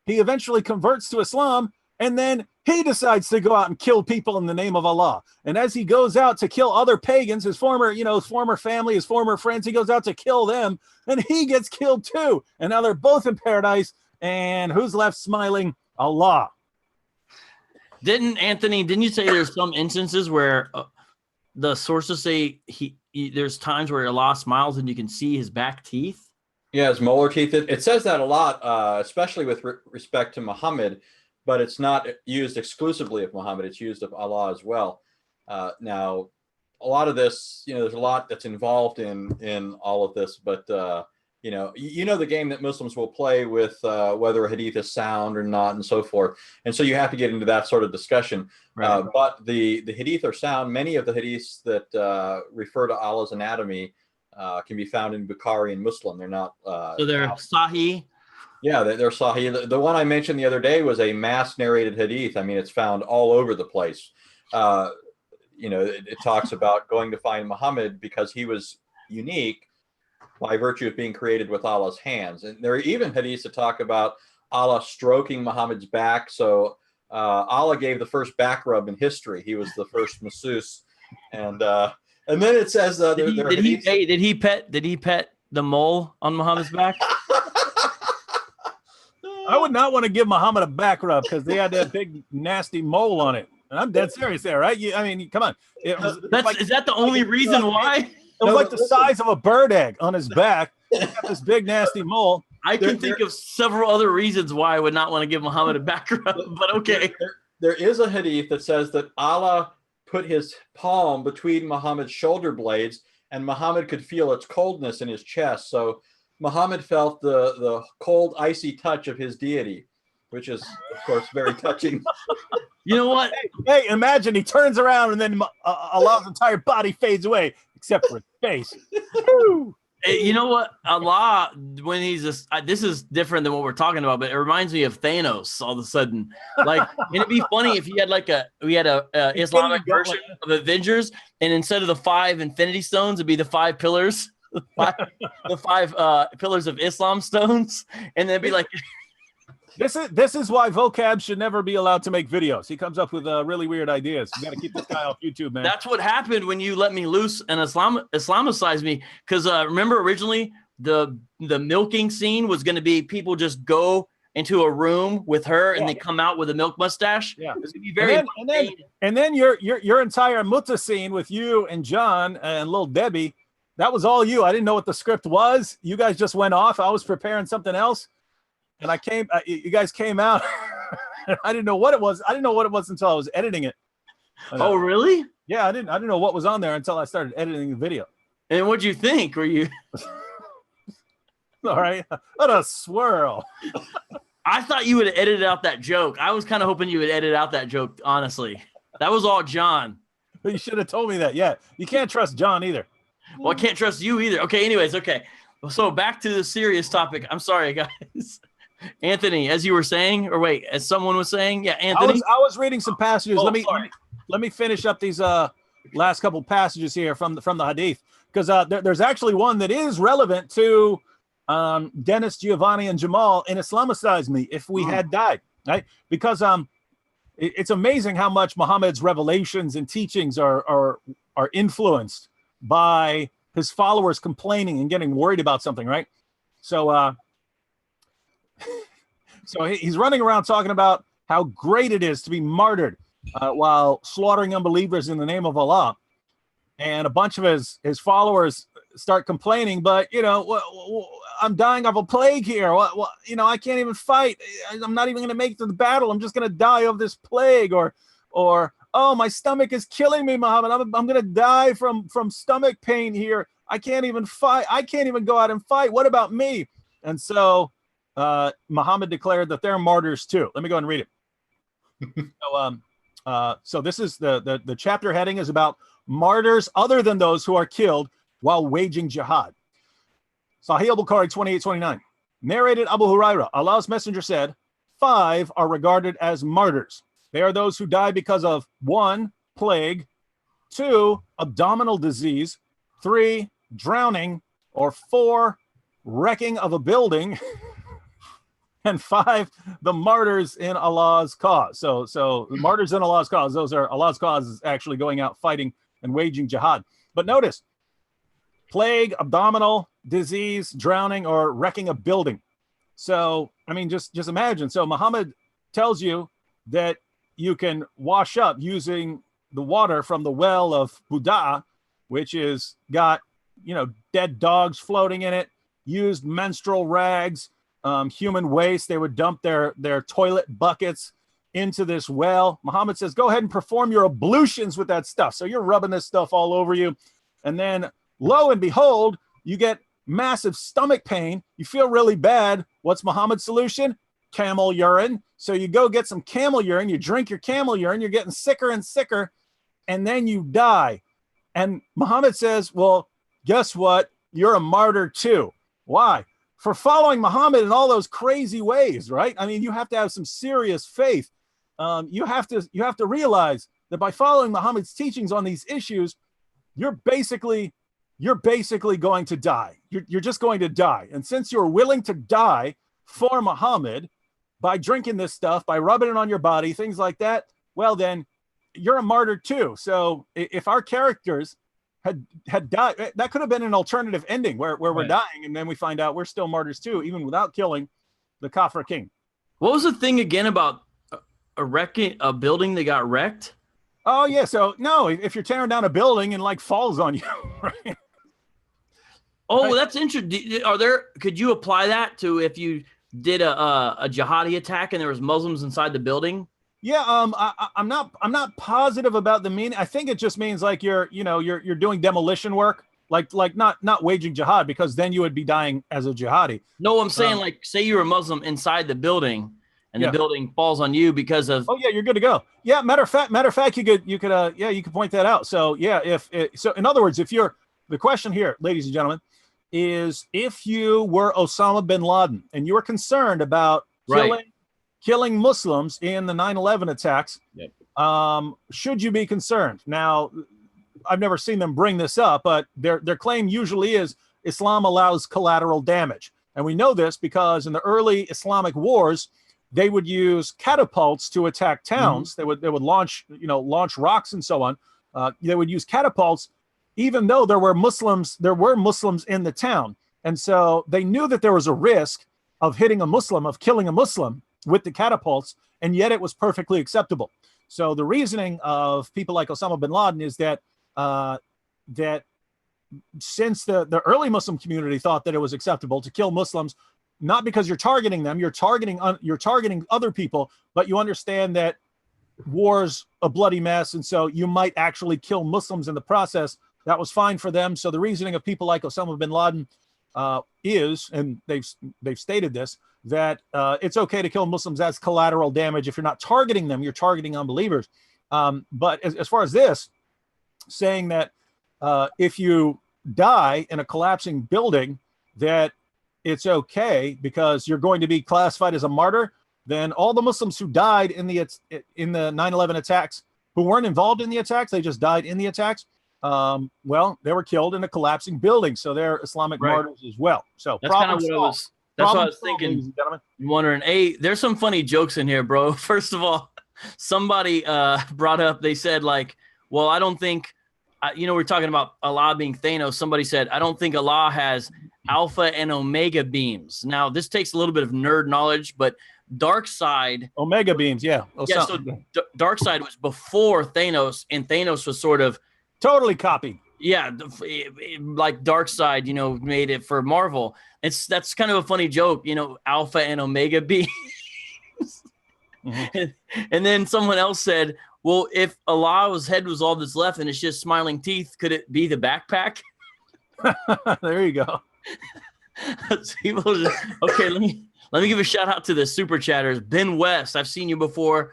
[SPEAKER 2] He eventually converts to Islam, and then he decides to go out and kill people in the name of Allah. And as he goes out to kill other pagans, his former family, his former friends, he goes out to kill them, and he gets killed too. And now they're both in paradise, and who's left smiling? Allah.
[SPEAKER 1] Didn't you say there's some instances where the sources say there's times where Allah smiles and you can see his back teeth?
[SPEAKER 3] Yeah, his molar teeth. It says that a lot, especially with respect to Muhammad, but it's not used exclusively of Muhammad. It's used of Allah as well. Now, a lot of this, there's a lot that's involved in all of this, but you know the game that Muslims will play with whether a hadith is sound or not, and so forth. And so you have to get into that sort of discussion. Right. But the hadith are sound. Many of the hadiths that refer to Allah's anatomy can be found in Bukhari and Muslim. They're not.
[SPEAKER 1] So they're Sahih.
[SPEAKER 3] Yeah, they're Sahih. The one I mentioned the other day was a mass narrated hadith. I mean, it's found all over the place. It talks about going to find Muhammad because he was unique by virtue of being created with Allah's hands. And there are even hadiths that talk about Allah stroking Muhammad's back. So Allah gave the first back rub in history. He was the first masseuse. And then it says did he pet the mole on Muhammad's back?
[SPEAKER 2] I would not want to give Muhammad a back rub because they had that big nasty mole on it. And I'm dead serious there, right? I mean, come on. Is
[SPEAKER 1] that the only reason why?
[SPEAKER 2] It was like the size of a bird egg on his back. He got this big nasty mole.
[SPEAKER 1] I can think of several other reasons why I would not want to give Muhammad a back rub, but okay.
[SPEAKER 3] There is a hadith that says that Allah put his palm between Muhammad's shoulder blades, and Muhammad could feel its coldness in his chest. So Muhammad felt the cold, icy touch of his deity, which is, of course, very touching.
[SPEAKER 1] You know what?
[SPEAKER 2] Hey, imagine he turns around and then Allah's entire body fades away, except for his face.
[SPEAKER 1] You know what? Allah, when he's this is different than what we're talking about, but it reminds me of Thanos all of a sudden. Like, it'd be funny if you had we had a Islamic version of Avengers, and instead of the 5 Infinity Stones, it'd be the 5 pillars, the five pillars of Islam stones, and then it'd be like.
[SPEAKER 2] This is why Vocab should never be allowed to make videos. He comes up with really weird ideas. You got to keep this guy off YouTube, man.
[SPEAKER 1] That's what happened when you let me loose and Islamicize me. Because remember, originally the milking scene was going to be people just go into a room with her and they come out with a milk mustache.
[SPEAKER 2] Yeah,
[SPEAKER 1] it was going to be very.
[SPEAKER 2] And then your entire mutta scene with you and John and little Debbie, that was all you. I didn't know what the script was. You guys just went off. I was preparing something else. And you guys came out. I didn't know what it was. I didn't know what it was until I was editing it.
[SPEAKER 1] Oh, really?
[SPEAKER 2] Yeah, I didn't know what was on there until I started editing the video.
[SPEAKER 1] And what'd you think? Were you?
[SPEAKER 2] All right. What a swirl.
[SPEAKER 1] I thought you would have edited out that joke. I was kind of hoping you would edit out that joke, honestly. That was all John.
[SPEAKER 2] You should have told me that. Yeah. You can't trust John either.
[SPEAKER 1] Well, I can't trust you either. Okay, anyways, okay. So back to the serious topic. I'm sorry, guys. Anthony, as you were saying, or wait, as someone was saying, yeah, Anthony.
[SPEAKER 2] I was reading some passages. Let me finish up these last couple passages here from the hadith, because there's actually one that is relevant to Dennis, Giovanni, and Jamal in Islamicize Me if we had died, right? Because it's amazing how much Muhammad's revelations and teachings are influenced by his followers complaining and getting worried about something, right? So so he's running around talking about how great it is to be martyred while slaughtering unbelievers in the name of Allah. And a bunch of his followers start complaining, but, I'm dying of a plague here. I can't even fight. I'm not even going to make it to the battle. I'm just going to die of this plague. Or, oh, my stomach is killing me, Muhammad. I'm going to die from stomach pain here. I can't even fight. I can't even go out and fight. What about me? And so Muhammad declared that they're martyrs too. Let me go and read it. So this is the chapter heading is about martyrs other than those who are killed while waging jihad. Sahih al-Bukhari 28:29. Narrated Abu Huraira, Allah's messenger said, 5 are regarded as martyrs. They are those who die because of 1, plague, 2, abdominal disease, 3, drowning, or 4, wrecking of a building, and 5, the martyrs in Allah's cause. So the martyrs in Allah's cause, those are Allah's cause is actually going out fighting and waging jihad. But notice, plague, abdominal disease, drowning, or wrecking a building. So, I mean, just imagine. So Muhammad tells you that you can wash up using the water from the well of Buddha, which is got, dead dogs floating in it. used menstrual rags, human waste. They would dump their toilet buckets into this well. Muhammad says, go ahead and perform your ablutions with that stuff. So you're rubbing this stuff all over you. And then lo and behold, you get massive stomach pain. You feel really bad. What's Muhammad's solution? Camel urine. So you go get some camel urine, you drink your camel urine, you're getting sicker and sicker, and then you die. And Muhammad says, well, guess what? You're a martyr too. Why? For following Muhammad in all those crazy ways, right? I mean, you have to have some serious faith. You have to realize that by following Muhammad's teachings on these issues, you're basically going to die. You're just going to die. And since you're willing to die for Muhammad by drinking this stuff, by rubbing it on your body, things like that, well, then you're a martyr too. So if our characters had died, that could have been an alternative ending where we're dying, and then we find out we're still martyrs too, even without killing the Kafir king.
[SPEAKER 1] What was the thing again about a building that got wrecked?
[SPEAKER 2] Oh yeah, so no, if you're tearing down a building and like falls on you, right?
[SPEAKER 1] Oh, right. That's interesting. Could you apply that to if you did a jihadi attack and there was Muslims inside the building?
[SPEAKER 2] Yeah, I'm not positive about the meaning. I think it just means like you're doing demolition work, like not waging jihad, because then you would be dying as a jihadi.
[SPEAKER 1] No, I'm saying like say you're a Muslim inside the building and the building falls on you because of.
[SPEAKER 2] Oh yeah, you're good to go. Yeah, matter of fact, you could point that out. So yeah, so in other words, the question here, ladies and gentlemen, is if you were Osama bin Laden and you were concerned about killing Muslims in the 9/11 attacks, should you be concerned? Now, I've never seen them bring this up, but their claim usually is Islam allows collateral damage. And we know this because in the early Islamic wars, they would use catapults to attack towns. Mm-hmm. They would launch rocks and so on. They would use catapults, even though there were Muslims in the town. And so they knew that there was a risk of hitting a Muslim, of killing a Muslim with the catapults, and yet it was perfectly acceptable. So the reasoning of people like Osama bin Laden is that since the early Muslim community thought that it was acceptable to kill Muslims, not because you're targeting them, you're targeting other people, but you understand that war's a bloody mess, and so you might actually kill Muslims in the process. That was fine for them. So the reasoning of people like Osama bin Laden is, and they've stated this, that it's okay to kill Muslims as collateral damage. If you're not targeting them, you're targeting unbelievers. But as far as this, saying that if you die in a collapsing building, that it's okay because you're going to be classified as a martyr, then all the Muslims who died in the 9/11 attacks, who weren't involved in the attacks, they just died in the attacks, well, they were killed in a collapsing building, so they're Islamic martyrs as well. So
[SPEAKER 1] that's kind of what I was thinking. I'm wondering, hey, there's some funny jokes in here, bro. First of all, somebody brought up, they said like, well, I don't think, we're talking about Allah being Thanos. Somebody said, I don't think Allah has alpha and omega beams. Now, this takes a little bit of nerd knowledge, but dark side.
[SPEAKER 2] Omega beams, yeah.
[SPEAKER 1] Yeah, so dark side was before Thanos, and Thanos was sort of
[SPEAKER 2] totally copied.
[SPEAKER 1] Yeah, like dark side, made it for Marvel. That's kind of a funny joke, alpha and omega beams. Mm-hmm. And then someone else said, well, if Allah's head was all that's left and it's just smiling teeth, could it be the backpack?
[SPEAKER 2] There you go.
[SPEAKER 1] Okay, let me give a shout out to the super chatters. Ben West, I've seen you before.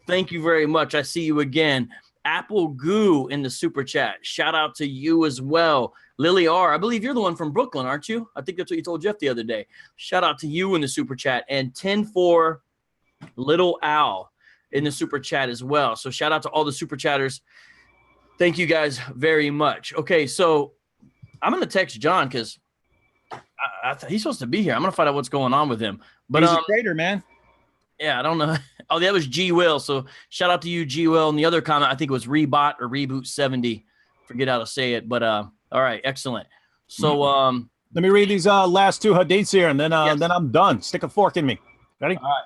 [SPEAKER 1] Thank you very much. I see you again. Apple Goo in the super chat. Shout out to you as well. Lily R, I believe you're the one from Brooklyn, aren't you? I think that's what you told Jeff the other day. Shout out to you in the super chat. And 10-4 Little Al in the super chat as well. So shout out to all the super chatters. Thank you guys very much. Okay, so I'm going to text John because he's supposed to be here. I'm going to find out what's going on with him. But
[SPEAKER 2] he's a traitor, man.
[SPEAKER 1] Yeah, I don't know. Oh, that was G Will. So shout out to you, G Will. And the other comment, I think it was Rebot or Reboot 70. Forget how to say it. But all right, excellent. So
[SPEAKER 2] let me read these last two hadiths here, and then I'm done. Stick a fork in me. Ready?
[SPEAKER 1] All right.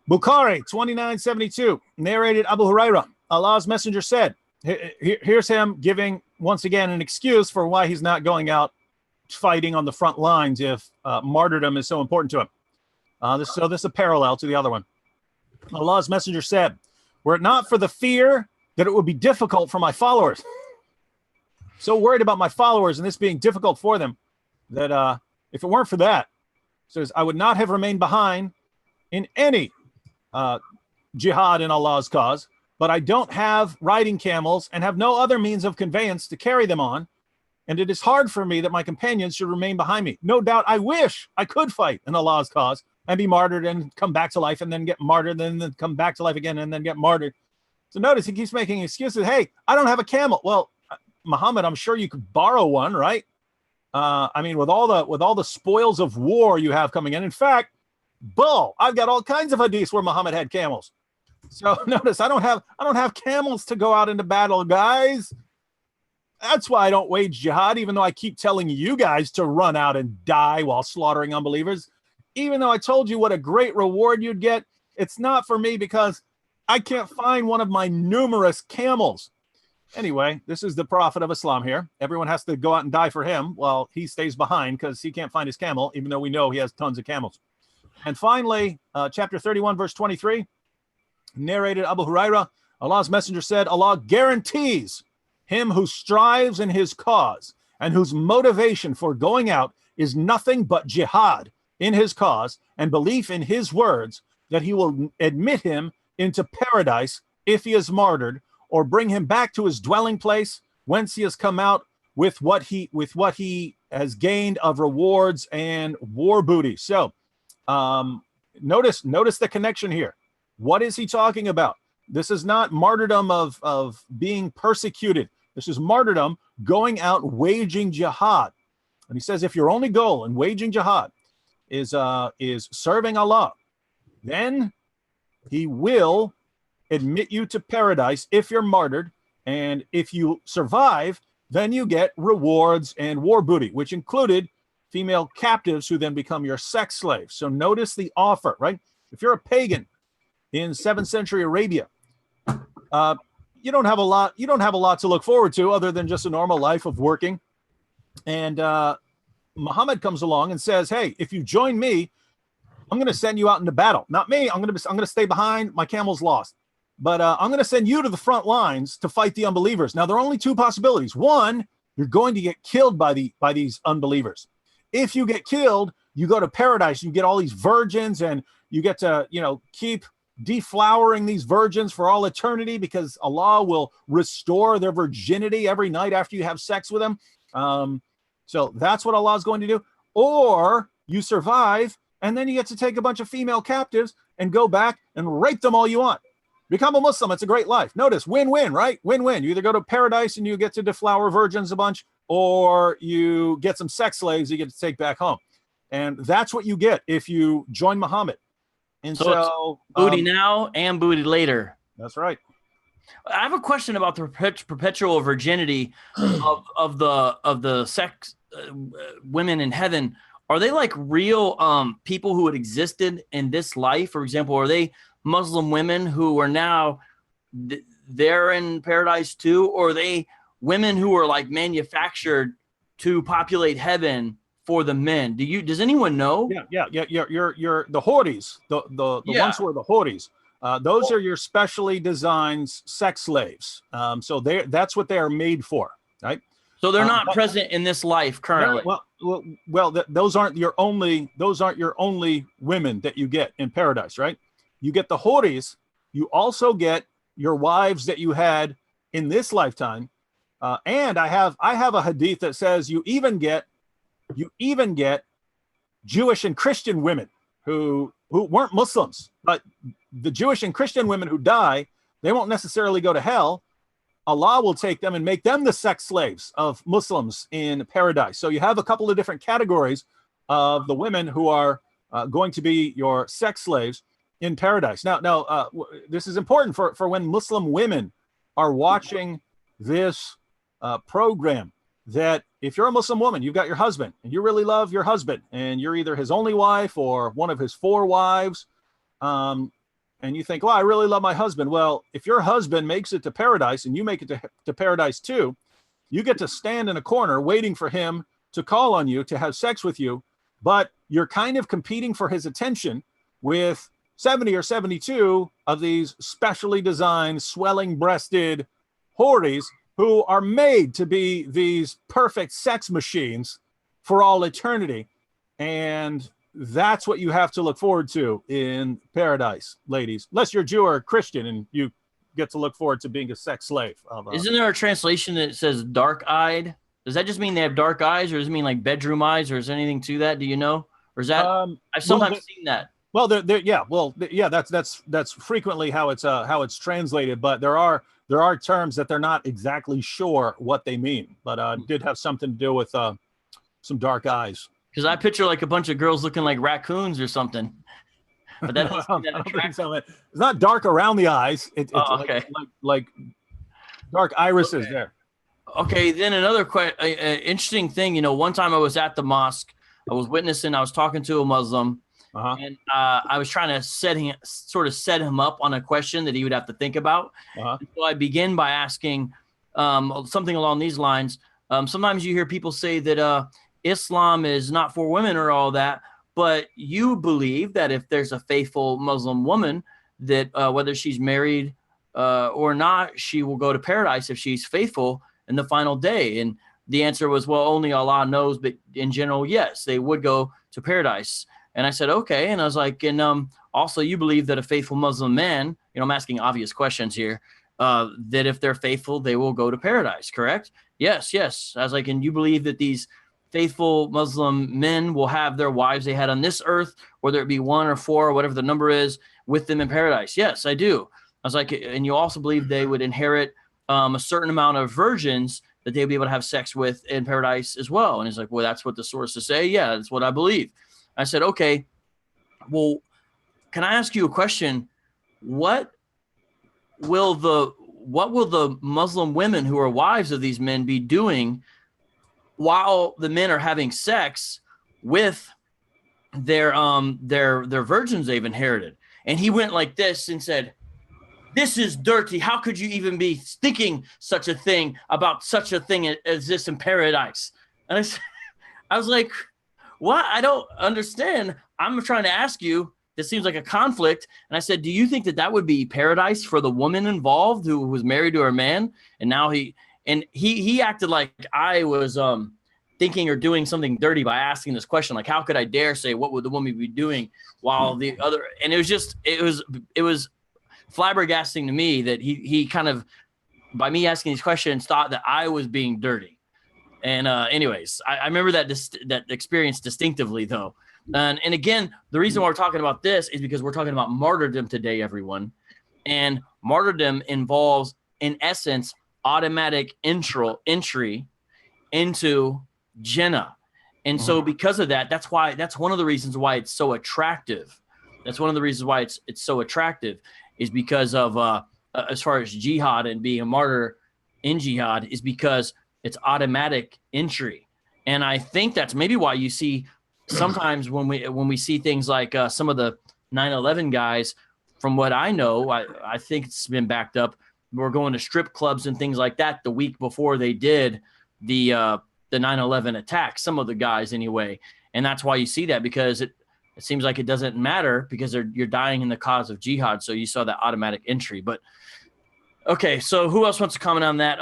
[SPEAKER 2] Bukhari 2972 narrated Abu Hurairah. Allah's messenger said, here's him giving once again an excuse for why he's not going out fighting on the front lines if martyrdom is so important to him. This is a parallel to the other one. Allah's messenger said, were it not for the fear that it would be difficult for my followers, so worried about my followers and this being difficult for them, that if it weren't for that, says, I would not have remained behind in any jihad in Allah's cause, but I don't have riding camels and have no other means of conveyance to carry them on, and it is hard for me that my companions should remain behind me. No doubt I wish I could fight in Allah's cause and be martyred and come back to life and then get martyred and then come back to life again and then get martyred. So notice he keeps making excuses. Hey, I don't have a camel. Well, Muhammad, I'm sure you could borrow one, right? I mean, with all the spoils of war you have coming in. In fact, bull, I've got all kinds of hadiths where Muhammad had camels. So notice I don't have camels to go out into battle, guys. That's why I don't wage jihad, even though I keep telling you guys to run out and die while slaughtering unbelievers. Even though I told you what a great reward you'd get, it's not for me because I can't find one of my numerous camels. Anyway, this is the Prophet of Islam here. Everyone has to go out and die for him while he stays behind because he can't find his camel, even though we know he has tons of camels. And finally, chapter 31, verse 23, narrated Abu Huraira, Allah's messenger said, Allah guarantees him who strives in his cause and whose motivation for going out is nothing but jihad in his cause and belief in his words, that he will admit him into paradise if he is martyred, or bring him back to his dwelling place whence he has come out with what he has gained of rewards and war booty. So notice the connection here. What is he talking about? This is not martyrdom of being persecuted. This is martyrdom going out waging jihad. And he says, if your only goal in waging jihad is serving Allah, then he will admit you to paradise if you're martyred. And if you survive, then you get rewards and war booty, which included female captives who then become your sex slaves. So notice the offer, right? If you're a pagan in 7th century Arabia, you don't have a lot to look forward to other than just a normal life of working. And Muhammad comes along and says, hey, if you join me, I'm going to send you out into battle. Not me. I'm going to stay behind. My camel's lost. But I'm going to send you to the front lines to fight the unbelievers. Now, there are only two possibilities. One, you're going to get killed by these unbelievers. If you get killed, you go to paradise. You get all these virgins, and you get to, keep deflowering these virgins for all eternity because Allah will restore their virginity every night after you have sex with them. So that's what Allah is going to do. Or you survive, and then you get to take a bunch of female captives and go back and rape them all you want. Become a Muslim. It's a great life. Notice, win-win, right? Win-win. You either go to paradise and you get to deflower virgins a bunch, or you get some sex slaves you get to take back home. And that's what you get if you join Muhammad. And so
[SPEAKER 1] booty now and booty later.
[SPEAKER 2] That's right.
[SPEAKER 1] I have a question about the perpetual virginity of the sex women in heaven. Are they like real people who had existed in this life? For example, are they Muslim women who are now they're in paradise too, or are they women who are like manufactured to populate heaven for the men? Does anyone know?
[SPEAKER 2] Yeah. You're the houris, the ones who are the houris. Those are your specially designed sex slaves. So that's what they are made for, right?
[SPEAKER 1] So they're not present in this life currently.
[SPEAKER 2] Those aren't your only women that you get in paradise, right? You get the houris. You also get your wives that you had in this lifetime. And I have a hadith that says you even get Jewish and Christian women who weren't Muslims, but the Jewish and Christian women who die, they won't necessarily go to hell. Allah will take them and make them the sex slaves of Muslims in paradise. So you have a couple of different categories of the women who are going to be your sex slaves in paradise. Now, this is important for when Muslim women are watching this program, that if you're a Muslim woman, you've got your husband and you really love your husband and you're either his only wife or one of his 4 wives, and you think, well, I really love my husband. Well, if your husband makes it to paradise and you make it to paradise too, you get to stand in a corner waiting for him to call on you to have sex with you, but you're kind of competing for his attention with 70 or 72 of these specially designed, swelling-breasted houris who are made to be these perfect sex machines for all eternity. And that's what you have to look forward to in paradise, ladies. Unless you're Jew or Christian and you get to look forward to being a sex slave.
[SPEAKER 1] Isn't there a translation that says dark-eyed? Does that just mean they have dark eyes, or does it mean like bedroom eyes, or is there anything to that? Do you know? Or is that I've sometimes seen that.
[SPEAKER 2] Well, that's frequently how it's translated, but there are terms that they're not exactly sure what they mean, but did have something to do with some dark eyes.
[SPEAKER 1] Because I picture like a bunch of girls looking like raccoons or something. But that
[SPEAKER 2] I don't think so. It's not dark around the eyes. It's
[SPEAKER 1] okay.
[SPEAKER 2] like dark irises there.
[SPEAKER 1] Okay, then another interesting thing. You know, one time I was at the mosque. I was witnessing. I was talking to a Muslim, and I was trying to set him up on a question that he would have to think about. So I begin by asking something along these lines. Sometimes you hear people say that Islam is not for women or all that, but you believe that if there's a faithful Muslim woman, that whether she's married or not, she will go to paradise if she's faithful in the final day. And the answer was, well, only Allah knows, but in general, yes, they would go to paradise. And I said, okay. And I was like, and also you believe that a faithful Muslim man, you know, I'm asking obvious questions here, that if they're faithful, they will go to paradise, correct? Yes. I was like, and you believe that these faithful Muslim men will have their wives they had on this earth, whether it be 1 or 4 or whatever the number is, with them in paradise? Yes, I do. I was like, and you also believe they would inherit a certain amount of virgins that they'd be able to have sex with in paradise as well. And he's like, well, that's what the sources say. Yeah, that's what I believe. I said, okay, well, can I ask you a question? What will the Muslim women who are wives of these men be doing while the men are having sex with their virgins they've inherited? And he went like this and said, this is dirty. How could you even be thinking such a thing about such a thing as this in paradise? And I was like, what? I don't understand. I'm trying to ask you. This seems like a conflict. And I said, do you think that would be paradise for the woman involved who was married to her man? And now he acted like I was thinking or doing something dirty by asking this question. Like, how could I dare say, what would the woman be doing while the other? And it was flabbergasting to me that he kind of, by me asking these questions, thought that I was being dirty. And anyways, I remember that experience distinctively, though. And again, the reason why we're talking about this is because we're talking about martyrdom today, everyone. And martyrdom involves, in essence, automatic entry into Jannah. And so because of that, that's one of the reasons why it's so attractive. That's one of the reasons why it's so attractive, is because of as far as jihad and being a martyr in jihad, is because it's automatic entry. And I think that's maybe why you see sometimes when we see things like some of the 9/11 guys, from what I know, I think it's been backed up, we're going to strip clubs and things like that the week before they did the 9/11 attack, some of the guys anyway. And that's why you see that, because it seems like it doesn't matter, because you're dying in the cause of jihad. So you saw that automatic entry. But okay, so who else wants to comment on that?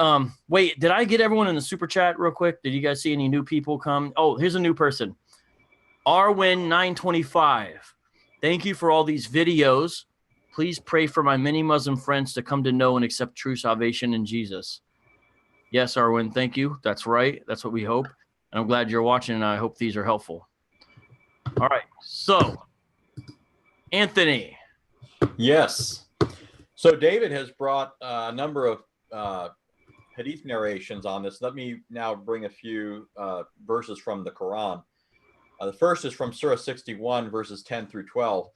[SPEAKER 1] Wait, did I get everyone in the super chat real quick? Did you guys see any new people come? Oh, here's a new person. Arwin925. Thank you for all these videos. Please pray for my many Muslim friends to come to know and accept true salvation in Jesus. Yes, Arwin, thank you. That's right. That's what we hope. And I'm glad you're watching, and I hope these are helpful. All right. So, Anthony.
[SPEAKER 3] Yes. So David has brought a number of hadith narrations on this. Let me now bring a few verses from the Quran. The first is from Surah 61, verses 10 through 12.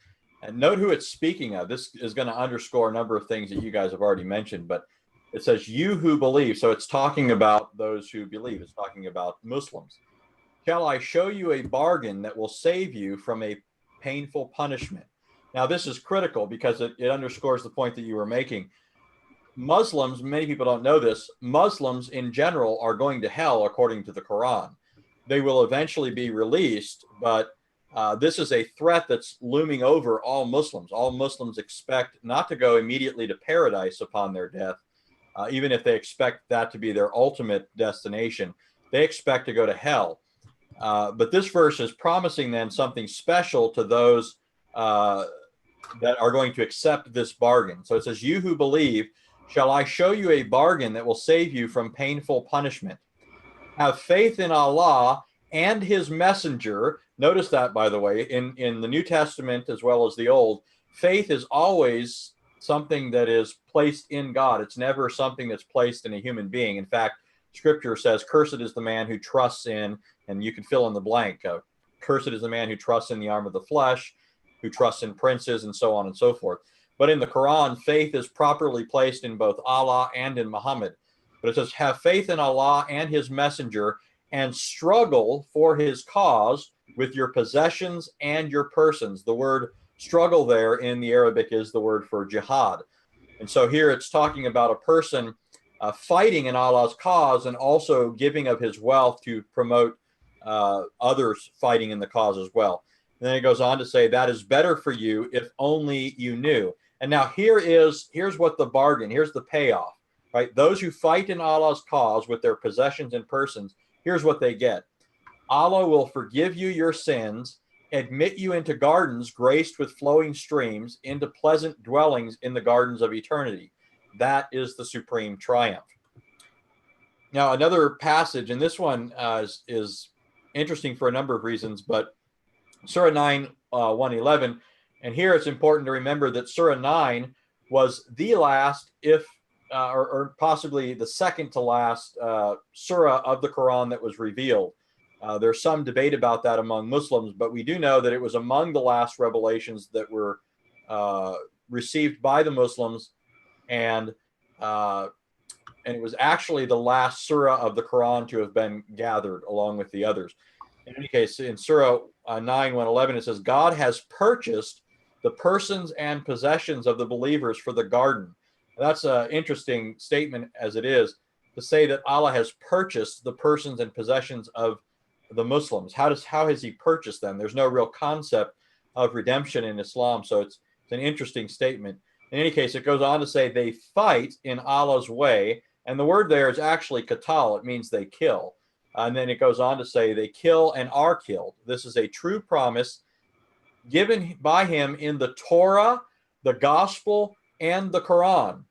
[SPEAKER 3] And note who it's speaking of. This is going to underscore a number of things that you guys have already mentioned, but it says, you who believe. So it's talking about those who believe. It's talking about Muslims. Shall I show you a bargain that will save you from a painful punishment? Now, this is critical because it underscores the point that you were making. Muslims, many people don't know this, Muslims in general are going to hell according to the Quran. they will eventually be released, but this is a threat that's looming over all Muslims. All Muslims expect not to go immediately to paradise upon their death, even if they expect that to be their ultimate destination. They expect to go to hell. But this verse is promising then something special to those that are going to accept this bargain. So it says, "You who believe, shall I show you a bargain that will save you from painful punishment? Have faith in Allah and his messenger." Notice that, by the way, in the New Testament as well as the Old, faith is always something that is placed in God. It's never something that's placed in a human being. In fact, Scripture says, "Cursed is the man who trusts in," and you can fill in the blank. Cursed is the man who trusts in the arm of the flesh, who trusts in princes, and so on and so forth. But in the Quran, faith is properly placed in both Allah and in Muhammad. But it says, "Have faith in Allah and his messenger, and struggle for his cause with your possessions and your persons." The word struggle there in the Arabic is the word for jihad. And so here it's talking about a person fighting in Allah's cause and also giving of his wealth to promote others fighting in the cause as well. And then it goes on to say, "That is better for you if only you knew." And now here's what the bargain, here's the payoff, right? Those who fight in Allah's cause with their possessions and persons, here's what they get. Allah will forgive you your sins, admit you into gardens graced with flowing streams, into pleasant dwellings in the gardens of eternity. That is the supreme triumph. Now, another passage, and this one is interesting for a number of reasons, but Surah 9, 111, and here it's important to remember that Surah 9 was the last, or possibly the second to last surah of the Quran that was revealed. There's some debate about that among Muslims, but we do know that it was among the last revelations that were received by the Muslims, and it was actually the last surah of the Quran to have been gathered along with the others. In any case, in Surah 9, 111, it says, "God has purchased the persons and possessions of the believers for the garden." That's an interesting statement as it is, to say that Allah has purchased the persons and possessions of the Muslims. How has he purchased them? There's no real concept of redemption in Islam, so it's an interesting statement. In any case, it goes on to say they fight in Allah's way, and the word there is actually qatal. It means they kill. And then it goes on to say they kill and are killed. This is a true promise given by him in the Torah, the Gospel, and the Quran.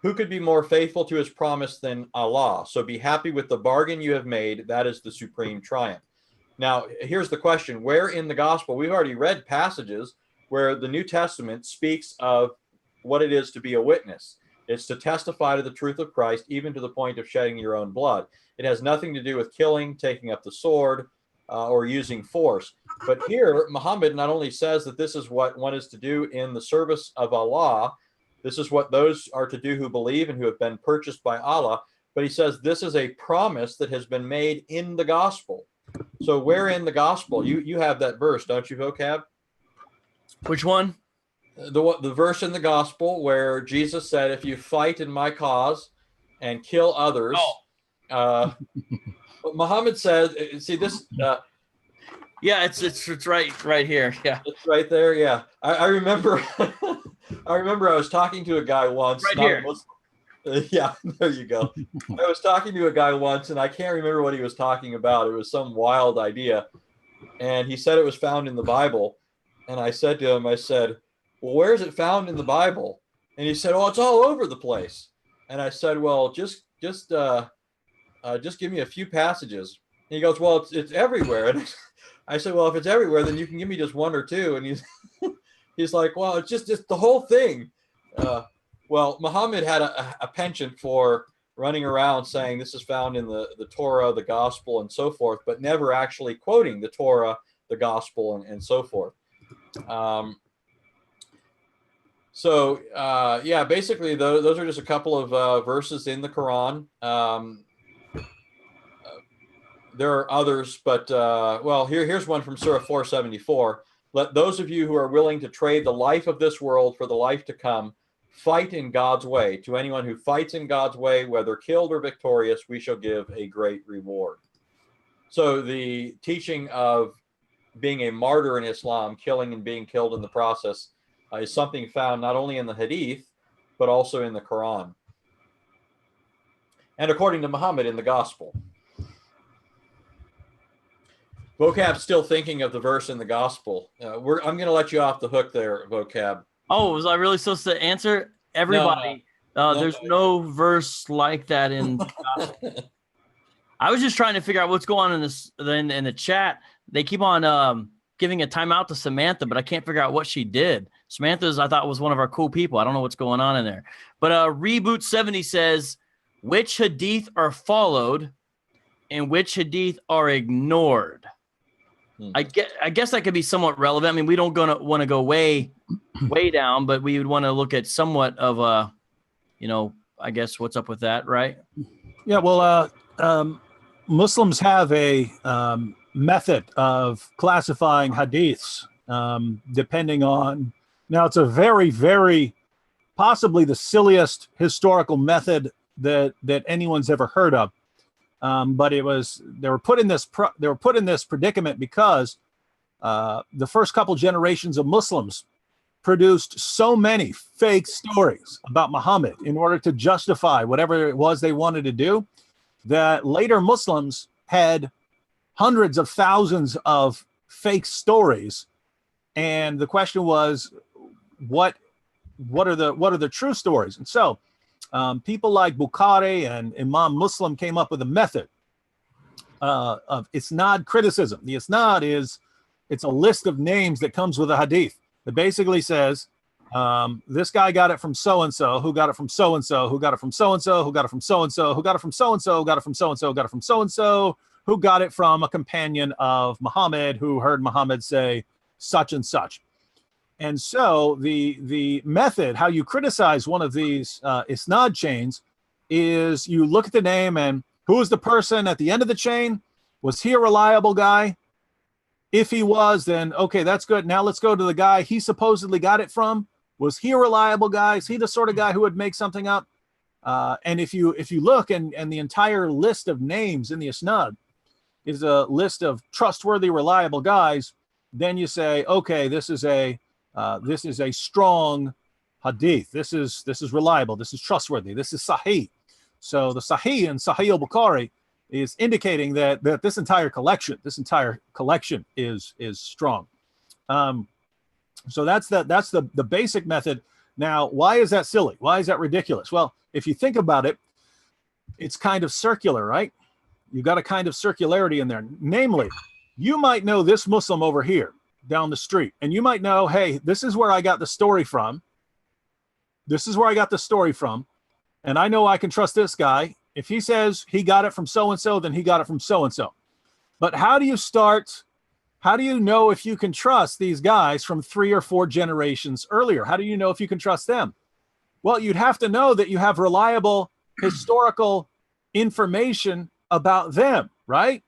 [SPEAKER 3] Who could be more faithful to his promise than Allah? So be happy with the bargain you have made. That is the supreme triumph. Now, here's the question. Where in the Gospel? We've already read passages where the New Testament speaks of what it is to be a witness. It's to testify to the truth of Christ, even to the point of shedding your own blood. It has nothing to do with killing, taking up the sword, or using force. But here, Muhammad not only says that this is what one is to do in the service of Allah, this is what those are to do who believe and who have been purchased by Allah, but he says this is a promise that has been made in the gospel. So where in the gospel? You have that verse, don't you, Vocab?
[SPEAKER 1] Which one?
[SPEAKER 3] The verse in the gospel where Jesus said, "If you fight in my cause and kill others," Muhammad says, see this.
[SPEAKER 1] Yeah, it's right here. Yeah,
[SPEAKER 3] it's right there. Yeah, I remember. I remember I was talking to a guy once.
[SPEAKER 1] Right here.
[SPEAKER 3] Yeah, there you go. I was talking to a guy once, and I can't remember what he was talking about. It was some wild idea, and he said it was found in the Bible. And I said to him, I said, "Well, where is it found in the Bible?" And he said, "Oh, it's all over the place." And I said, "Well, just give me a few passages." And he goes, "Well, it's everywhere." And I said, "Well, if it's everywhere, then you can give me just one or two." And he's like, "Well, it's just the whole thing." Well, Muhammad had a penchant for running around saying this is found in the Torah, the Gospel, and so forth, but never actually quoting the Torah, the Gospel, and so forth. Yeah, basically those are just a couple of verses in the Quran. There are others, but well, here's one from Surah 474. "Let those of you who are willing to trade the life of this world for the life to come fight in God's way. To anyone who fights in God's way, whether killed or victorious, we shall give a great reward." So the teaching of being a martyr in Islam, killing and being killed in the process, is something found not only in the Hadith, but also in the Quran. And according to Muhammad in the Gospel. Vocab's still thinking of the verse in the Gospel. I'm going to let you off the hook there, Vocab.
[SPEAKER 1] Oh, was I really supposed to answer? Everybody, there's no verse like that in the Gospel. I was just trying to figure out what's going on in this in the chat. They keep on giving a timeout to Samantha, but I can't figure out what she did. Samantha's, I thought, was one of our cool people. I don't know what's going on in there. But Reboot 70 says, which hadith are followed and which hadith are ignored? I guess that could be somewhat relevant. I mean, we don't want to go way down, but we would want to look at somewhat of a, I guess what's up with that, right?
[SPEAKER 2] Yeah, well, Muslims have a method of classifying hadiths depending on, now it's a very, very, possibly the silliest historical method that anyone's ever heard of. But they were put in this predicament because the first couple generations of Muslims produced so many fake stories about Muhammad in order to justify whatever it was they wanted to do, that later Muslims had hundreds of thousands of fake stories. And the question was, what are the true stories? And so people like Bukhari and Imam Muslim came up with a method of isnad criticism. The isnad it's a list of names that comes with a hadith that basically says, this guy got it from so-and-so, who got it from so-and-so, who got it from so-and-so, who got it from so-and-so, who got it from so-and-so, who got it from so-and-so, got it from so-and-so, who got it from a companion of Muhammad who heard Muhammad say such and such. And so the method, how you criticize one of these isnad chains, is you look at the name and who is the person at the end of the chain? Was he a reliable guy? If he was, then okay, that's good. Now let's go to the guy he supposedly got it from. Was he a reliable guy? Is he the sort of guy who would make something up? And if you look and the entire list of names in the isnad is a list of trustworthy, reliable guys, then you say, okay, this is a strong hadith. This is reliable. This is trustworthy. This is sahih. So the sahih and Sahih al-Bukhari is indicating that this entire collection is strong. So that's the basic method. Now, why is that silly? Why is that ridiculous? Well, if you think about it, it's kind of circular, right? You've got a kind of circularity in there. Namely, you might know this Muslim over here down the street, and you might know, hey, this is where I got the story from. This is where I got the story from. And I know I can trust this guy. If he says he got it from so-and-so, then he got it from so-and-so. But how do you know if you can trust these guys from 3 or 4 generations earlier? How do you know if you can trust them? Well, you'd have to know that you have reliable historical information about them, right?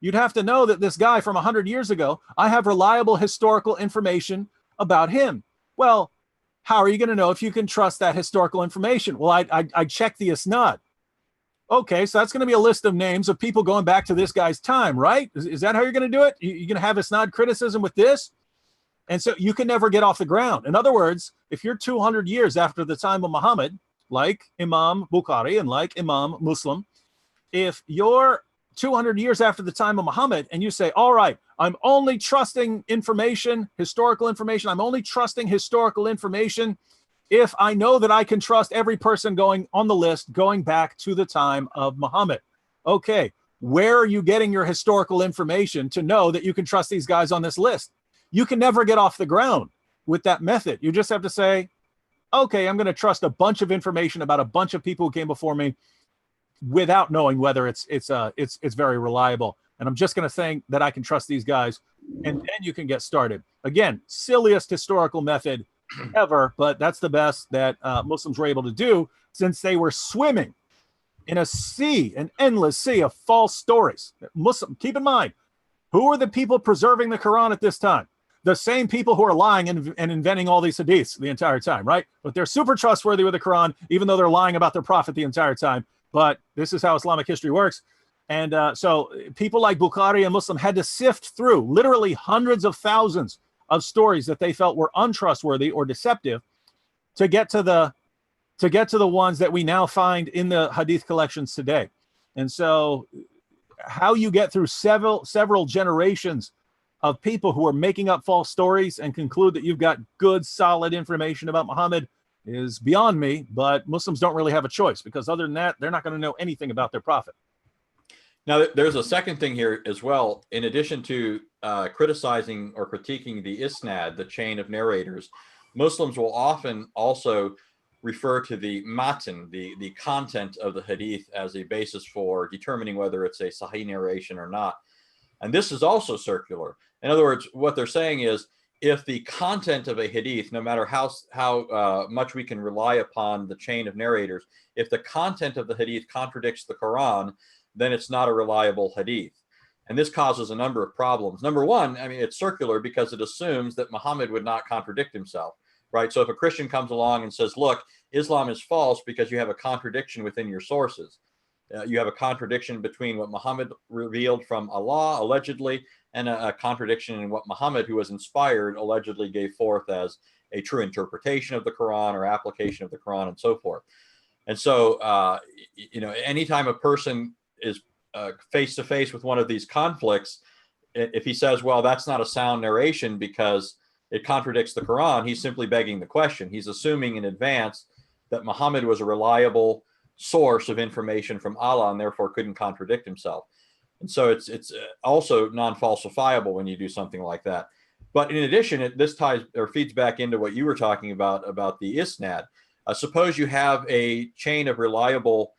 [SPEAKER 2] You'd have to know that this guy from 100 years ago, I have reliable historical information about him. Well, how are you going to know if you can trust that historical information? Well, I check the isnad. Okay, so that's going to be a list of names of people going back to this guy's time, right? Is that how you're going to do it? You're going to have isnad criticism with this? And so you can never get off the ground. In other words, if you're 200 years after the time of Muhammad, like Imam Bukhari and like Imam Muslim, if you're 200 years after the time of Muhammad and you say, all right, I'm only trusting information, historical information, I'm only trusting historical information if I know that I can trust every person going on the list going back to the time of Muhammad. Okay, where are you getting your historical information to know that you can trust these guys on this list? You can never get off the ground with that method. You just have to say, okay, I'm going to trust a bunch of information about a bunch of people who came before me without knowing whether it's very reliable. And I'm just going to think that I can trust these guys, and then you can get started. Again, silliest historical method ever, but that's the best that Muslims were able to do, since they were swimming in a sea, an endless sea of false stories. Keep in mind, who are the people preserving the Quran at this time? The same people who are lying and inventing all these hadiths the entire time, right? But they're super trustworthy with the Quran, even though they're lying about their prophet the entire time. But this is how Islamic history works. And so people like Bukhari and Muslim had to sift through literally hundreds of thousands of stories that they felt were untrustworthy or deceptive to get to the ones that we now find in the hadith collections today. And so how you get through several generations of people who are making up false stories and conclude that you've got good, solid information about Muhammad is beyond me, but Muslims don't really have a choice, because other than that, they're not going to know anything about their prophet.
[SPEAKER 3] Now, there's a second thing here as well. In addition to criticizing or critiquing the isnad, the chain of narrators, Muslims will often also refer to the matan, the content of the hadith, as a basis for determining whether it's a sahih narration or not. And this is also circular. In other words, what they're saying is, if the content of a hadith, no matter how much we can rely upon the chain of narrators, if the content of the hadith contradicts the Quran, then it's not a reliable hadith. And this causes a number of problems. Number one, I mean, it's circular because it assumes that Muhammad would not contradict himself, right? So if a Christian comes along and says, look, Islam is false because you have a contradiction within your sources. You have a contradiction between what Muhammad revealed from Allah, allegedly, and a contradiction in what Muhammad, who was inspired, allegedly gave forth as a true interpretation of the Quran or application of the Quran and so forth. And so, anytime a person is face to face with one of these conflicts, if he says, well, that's not a sound narration because it contradicts the Quran, he's simply begging the question. He's assuming in advance that Muhammad was a reliable source of information from Allah and therefore couldn't contradict himself. And so it's also non-falsifiable when you do something like that. But in addition, this ties or feeds back into what you were talking about the isnad. Suppose you have a chain of reliable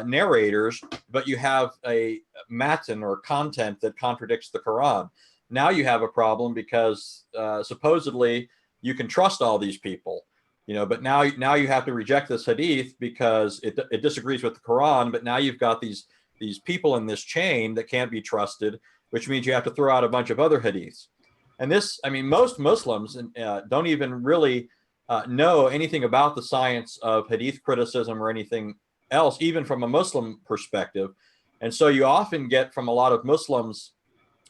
[SPEAKER 3] narrators, but you have a matan or content that contradicts the Quran. Now you have a problem because supposedly you can trust all these people, but now you have to reject this hadith because it disagrees with the Quran. But now you've got these people in this chain that can't be trusted, which means you have to throw out a bunch of other hadiths. And this, I mean, most Muslims don't even really know anything about the science of hadith criticism or anything else, even from a Muslim perspective. And so you often get from a lot of Muslims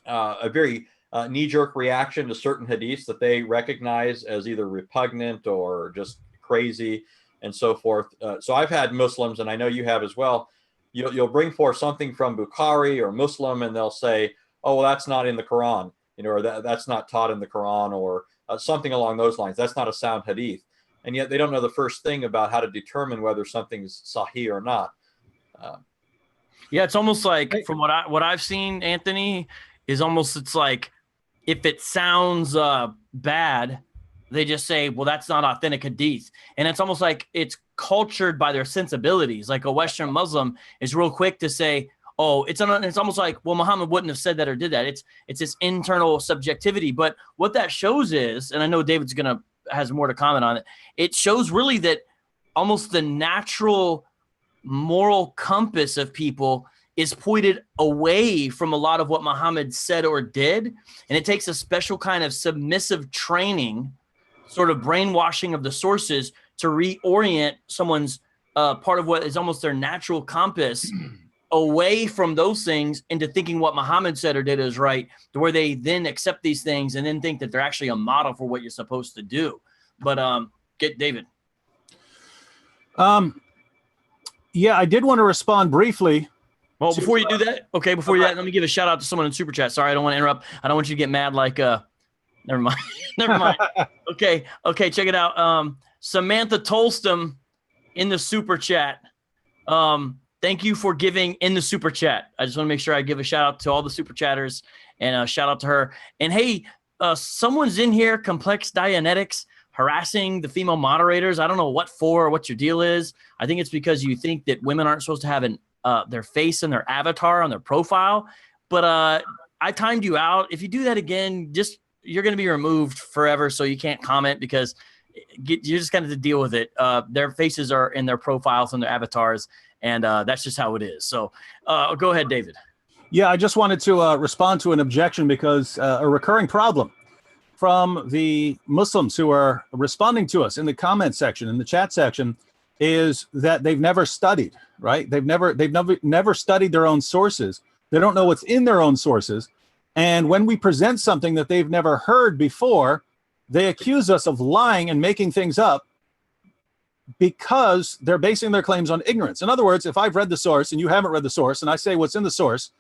[SPEAKER 3] a very knee-jerk reaction to certain hadiths that they recognize as either repugnant or just crazy and so forth. So I've had Muslims, and I know you have as well, you'll bring forth something from Bukhari or Muslim, and they'll say, oh, well, that's not in the Quran, or that's not taught in the Quran, or something along those lines. That's not a sound hadith. And yet they don't know the first thing about how to determine whether something's sahih or not.
[SPEAKER 1] Yeah, it's almost like, from what I've seen, Anthony, it's like if it sounds bad, they just say, well, that's not authentic hadith. And it's almost like it's cultured by their sensibilities. Like a Western Muslim is real quick to say, oh, it's almost like, well, Muhammad wouldn't have said that or did that. It's this internal subjectivity. But what that shows is, and I know David's has more to comment on it, it shows really that almost the natural moral compass of people is pointed away from a lot of what Muhammad said or did. And it takes a special kind of submissive training, sort of brainwashing of the sources, to reorient someone's part of what is almost their natural compass away from those things into thinking what Muhammad said or did is right, to where they then accept these things and then think that they're actually a model for what you're supposed to do. But get David.
[SPEAKER 2] Yeah, I did want to respond briefly.
[SPEAKER 1] Well, before you do that, let me give a shout out to someone in Super Chat. Sorry, I don't want to interrupt. I don't want you to get mad like never mind. Never mind. Okay, check it out. Samantha Tolstom in the Super Chat. Thank you for giving in the Super Chat. I just want to make sure I give a shout out to all the Super Chatters and a shout out to her. And hey, someone's in here, Complex Dianetics, harassing the female moderators. I don't know what for or what your deal is. I think it's because you think that women aren't supposed to have their face and their avatar on their profile. But I timed you out. If you do that again, you're going to be removed forever, so you can't comment because you're just going to deal with it. Their faces are in their profiles and their avatars, and that's just how it is. So go ahead, David.
[SPEAKER 2] Yeah, I just wanted to respond to an objection because a recurring problem from the Muslims who are responding to us in the comment section, in the chat section, is that they've never studied, right? They've never studied their own sources. They don't know what's in their own sources. And when we present something that they've never heard before, they accuse us of lying and making things up because they're basing their claims on ignorance. In other words, if I've read the source and you haven't read the source, and I say what's in the source,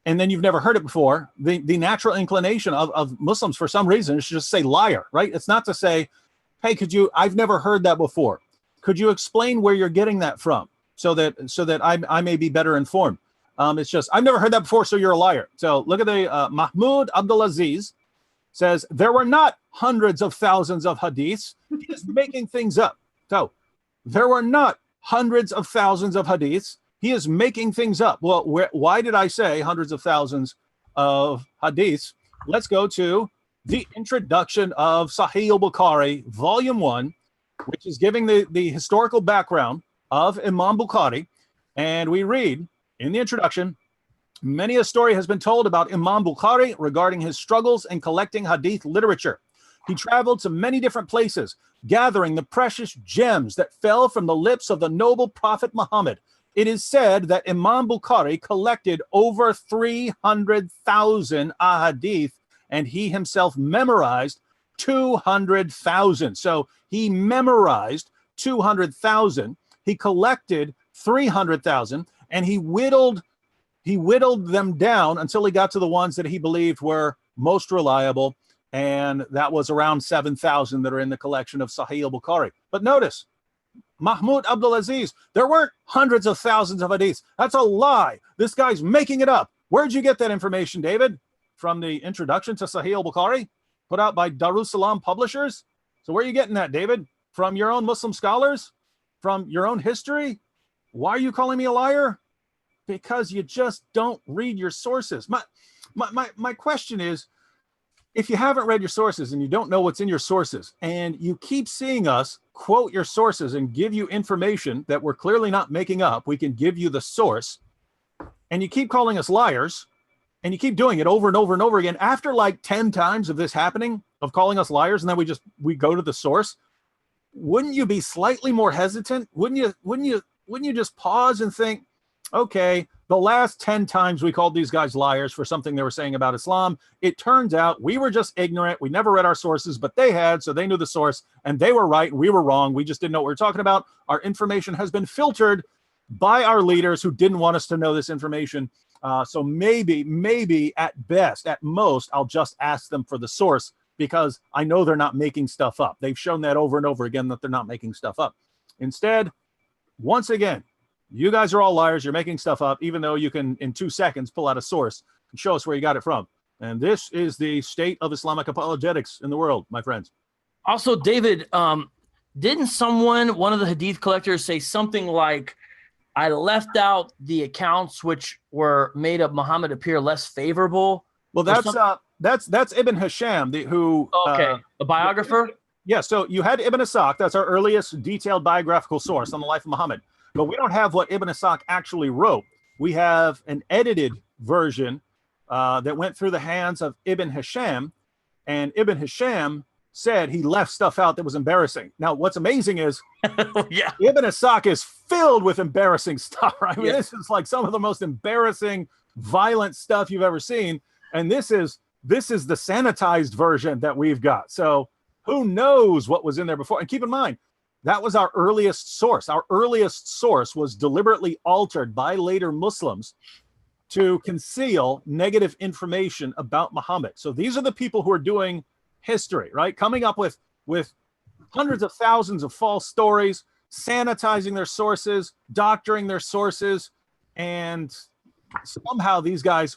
[SPEAKER 2] and then you've never heard it before, the natural inclination of Muslims for some reason is to just say liar, right? It's not to say, hey, I've never heard that before. Could you explain where you're getting that from so that I may be better informed? It's just, I've never heard that before, so you're a liar. So look at the Mahmoud Abdulaziz says, there were not hundreds of thousands of hadiths. He is making things up. So there were not hundreds of thousands of hadiths. He is making things up. Well, why did I say hundreds of thousands of hadiths? Let's go to the introduction of Sahih al-Bukhari, Volume 1, which is giving the historical background of Imam Bukhari. And we read in the introduction, many a story has been told about Imam Bukhari regarding his struggles in collecting hadith literature. He traveled to many different places, gathering the precious gems that fell from the lips of the noble Prophet Muhammad. It is said that Imam Bukhari collected over 300,000 ahadith, and he himself memorized 200,000. So he memorized 200,000. He collected 300,000, and he whittled them down until he got to the ones that he believed were most reliable, and that was around 7,000 that are in the collection of Sahih al-Bukhari. But notice, Mahmoud Abdulaziz, there weren't hundreds of thousands of hadiths. That's a lie. This guy's making it up. Where'd you get that information, David? From the introduction to Sahih al-Bukhari, put out by Darussalam Publishers? So where are you getting that, David? From your own Muslim scholars? From your own history? Why are you calling me a liar? Because you just don't read your sources. My question is, if you haven't read your sources and you don't know what's in your sources, and you keep seeing us quote your sources and give you information that we're clearly not making up, we can give you the source, and you keep calling us liars, and you keep doing it over and over and over again, after like 10 times of this happening, of calling us liars, and then we go to the source, wouldn't you be slightly more hesitant? Wouldn't you just pause and think, okay, the last 10 times we called these guys liars for something they were saying about Islam, it turns out we were just ignorant. We never read our sources, but they had, so they knew the source, and they were right, and we were wrong. We just didn't know what we were talking about. Our information has been filtered by our leaders who didn't want us to know this information. So maybe at best, at most, I'll just ask them for the source, because I know they're not making stuff up. They've shown that over and over again that they're not making stuff up. Instead, once again, you guys are all liars. You're making stuff up, even though you can, in 2 seconds, pull out a source and show us where you got it from. And this is the state of Islamic apologetics in the world, my friends.
[SPEAKER 1] Also, David, didn't one of the hadith collectors, say something like, I left out the accounts which were made of Muhammad appear less favorable?
[SPEAKER 2] Well, that's Ibn Hisham,
[SPEAKER 1] the biographer?
[SPEAKER 2] Yeah, so you had Ibn Ishaq. That's our earliest detailed biographical source on the life of Muhammad. But we don't have what Ibn Ishaq actually wrote. We have an edited version that went through the hands of Ibn Hisham, and Ibn Hisham said he left stuff out that was embarrassing. Now, what's amazing is
[SPEAKER 1] yeah,
[SPEAKER 2] Ibn Ishaq is filled with embarrassing stuff. Right? I mean, this is like some of the most embarrassing, violent stuff you've ever seen, and this is the sanitized version that we've got. So who knows what was in there before? And keep in mind, that was our earliest source. Our earliest source was deliberately altered by later Muslims to conceal negative information about Muhammad. So these are the people who are doing history, right? Coming up with hundreds of thousands of false stories, sanitizing their sources, doctoring their sources, and somehow these guys,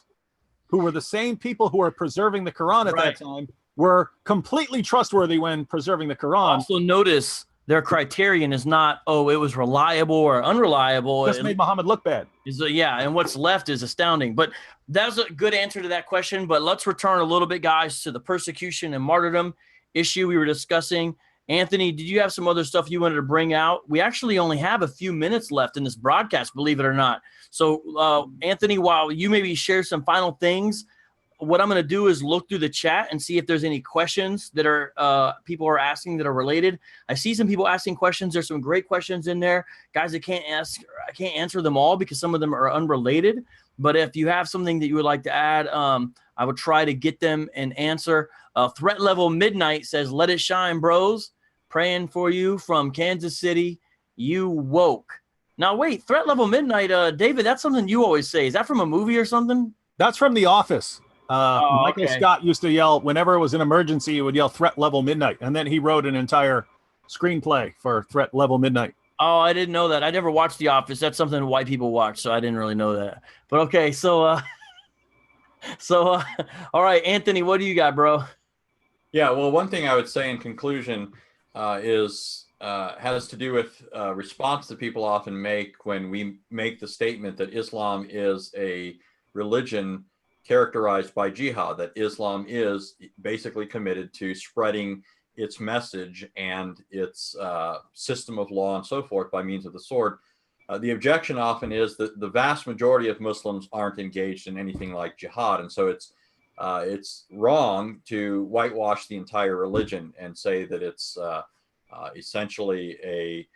[SPEAKER 2] who were the same people who were preserving the Quran at that time, were completely trustworthy when preserving the Quran.
[SPEAKER 1] Also notice their criterion is not, oh, it was reliable or unreliable.
[SPEAKER 2] Just made Muhammad look bad.
[SPEAKER 1] Yeah, and what's left is astounding. But that's a good answer to that question. But let's return a little bit, guys, to the persecution and martyrdom issue we were discussing. Anthony, did you have some other stuff you wanted to bring out? We actually only have a few minutes left in this broadcast, believe it or not. So, Anthony, while you maybe share some final things, what I'm going to do is look through the chat and see if there's any questions that are people are asking that are related. I see some people asking questions. There's some great questions in there. Guys, I can't answer them all because some of them are unrelated. But if you have something that you would like to add, I would try to get them and answer. Threat Level Midnight says, "Let it shine, bros. Praying for you from Kansas City. You woke." Now, wait, Threat Level Midnight, David, that's something you always say. Is that from a movie or something?
[SPEAKER 2] That's from The Office. Michael
[SPEAKER 1] okay.
[SPEAKER 2] Scott used to yell, whenever it was an emergency, he would yell Threat Level Midnight. And then he wrote an entire screenplay for Threat Level Midnight.
[SPEAKER 1] Oh, I didn't know that. I never watched The Office. That's something white people watch, so I didn't really know that. But okay, so all right, Anthony, what do you got, bro?
[SPEAKER 3] Yeah, well, one thing I would say in conclusion has to do with response that people often make when we make the statement that Islam is a religion characterized by jihad, that Islam is basically committed to spreading its message and its system of law and so forth by means of the sword. The objection often is that the vast majority of Muslims aren't engaged in anything like jihad, and so it's wrong to whitewash the entire religion and say that it's essentially a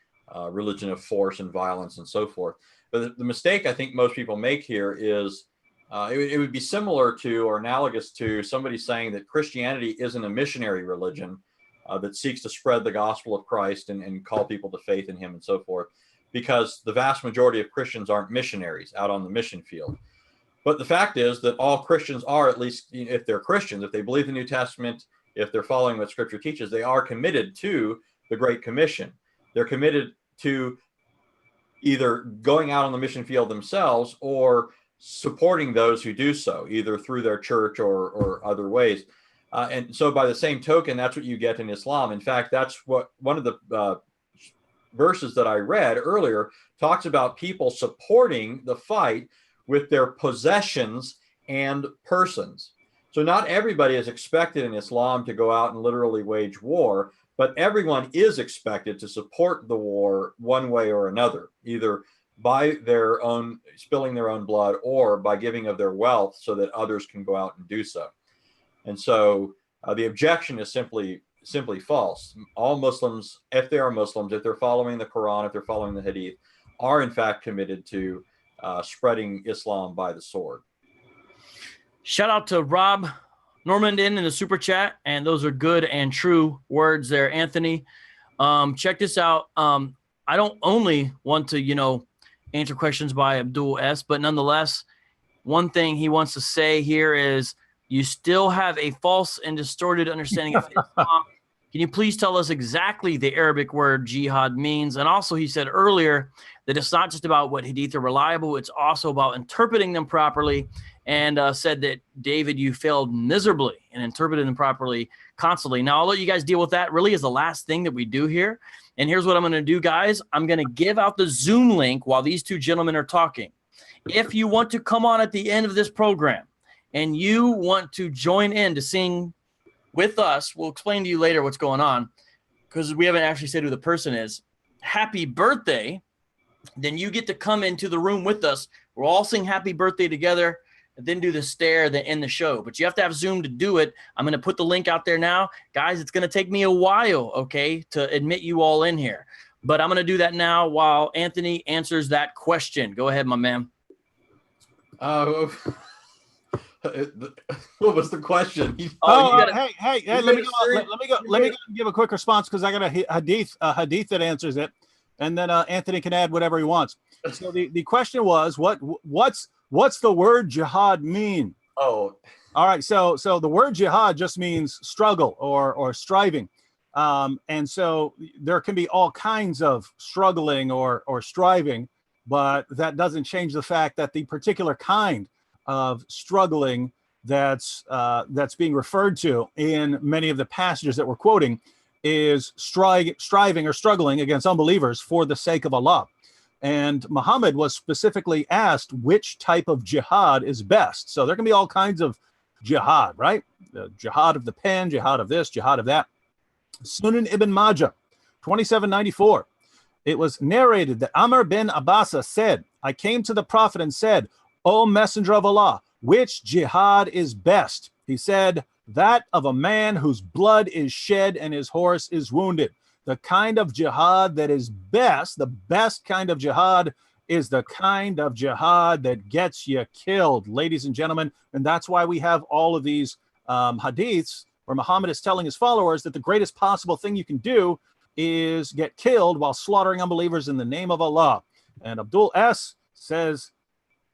[SPEAKER 3] religion of force and violence and so forth. But the mistake I think most people make here is it would be similar to or analogous to somebody saying that Christianity isn't a missionary religion that seeks to spread the gospel of Christ and call people to faith in him and so forth, because the vast majority of Christians aren't missionaries out on the mission field. But the fact is that all Christians are, at least if they're Christians, if they believe the New Testament, if they're following what Scripture teaches, they are committed to the Great Commission. They're committed to either going out on the mission field themselves or supporting those who do so, either through their church or other ways. And so by the same token, that's what you get in Islam. In fact, that's what one of the verses that I read earlier talks about people supporting the fight with their possessions and persons. So not everybody is expected in Islam to go out and literally wage war, but everyone is expected to support the war one way or another, either by their own spilling their own blood or by giving of their wealth so that others can go out and do so. And so the objection is simply false. All Muslims, if they are Muslims, if they're following the Quran, if they're following the Hadith, are in fact committed to spreading Islam by the sword.
[SPEAKER 1] Shout out to Rob Normandin in the super chat, and those are good and true words there, Anthony. Check this out. I don't only want to, answer questions by Abdul S, but nonetheless, one thing he wants to say here is you still have a false and distorted understanding of Islam. Can you please tell us exactly the Arabic word jihad means? And also, he said earlier that it's not just about what hadith are reliable, it's also about interpreting them properly, and said that, David, you failed miserably in interpreting them properly constantly. Now, I'll let you guys deal with that. Really is the last thing that we do here. And here's what I'm going to do, guys. I'm going to give out the Zoom link while these two gentlemen are talking. If you want to come on at the end of this program and you want to join in to sing with us, we'll explain to you later what's going on because we haven't actually said who the person is. Happy birthday. Then you get to come into the room with us. We'll all sing happy birthday together and then do the stare that end the show. But you have to have Zoom to do it. I'm going to put the link out there now. Guys, it's going to take me a while, okay, to admit you all in here. But I'm going to do that now while Anthony answers that question. Go ahead, my man.
[SPEAKER 3] What was the question?
[SPEAKER 2] Hey, let me go and give a quick response because I got a hadith that answers it, and then Anthony can add whatever he wants. So the question was, what's the word jihad mean?
[SPEAKER 3] Oh,
[SPEAKER 2] all right. So the word jihad just means struggle or striving, and so there can be all kinds of struggling or striving, but that doesn't change the fact that the particular kind of struggling that's being referred to in many of the passages that we're quoting is striving or struggling against unbelievers for the sake of Allah. And Muhammad was specifically asked which type of jihad is best. So there can be all kinds of jihad, right? The jihad of the pen, jihad of this, jihad of that. Sunan Ibn Majah, 2794. It was narrated that Amr bin Abbasa said, I came to the Prophet and said, O Messenger of Allah, which jihad is best? He said, that of a man whose blood is shed and his horse is wounded. The kind of jihad that is best, the best kind of jihad, is the kind of jihad that gets you killed, ladies and gentlemen. And that's why we have all of these hadiths where Muhammad is telling his followers that the greatest possible thing you can do is get killed while slaughtering unbelievers in the name of Allah. And Abdul S. says,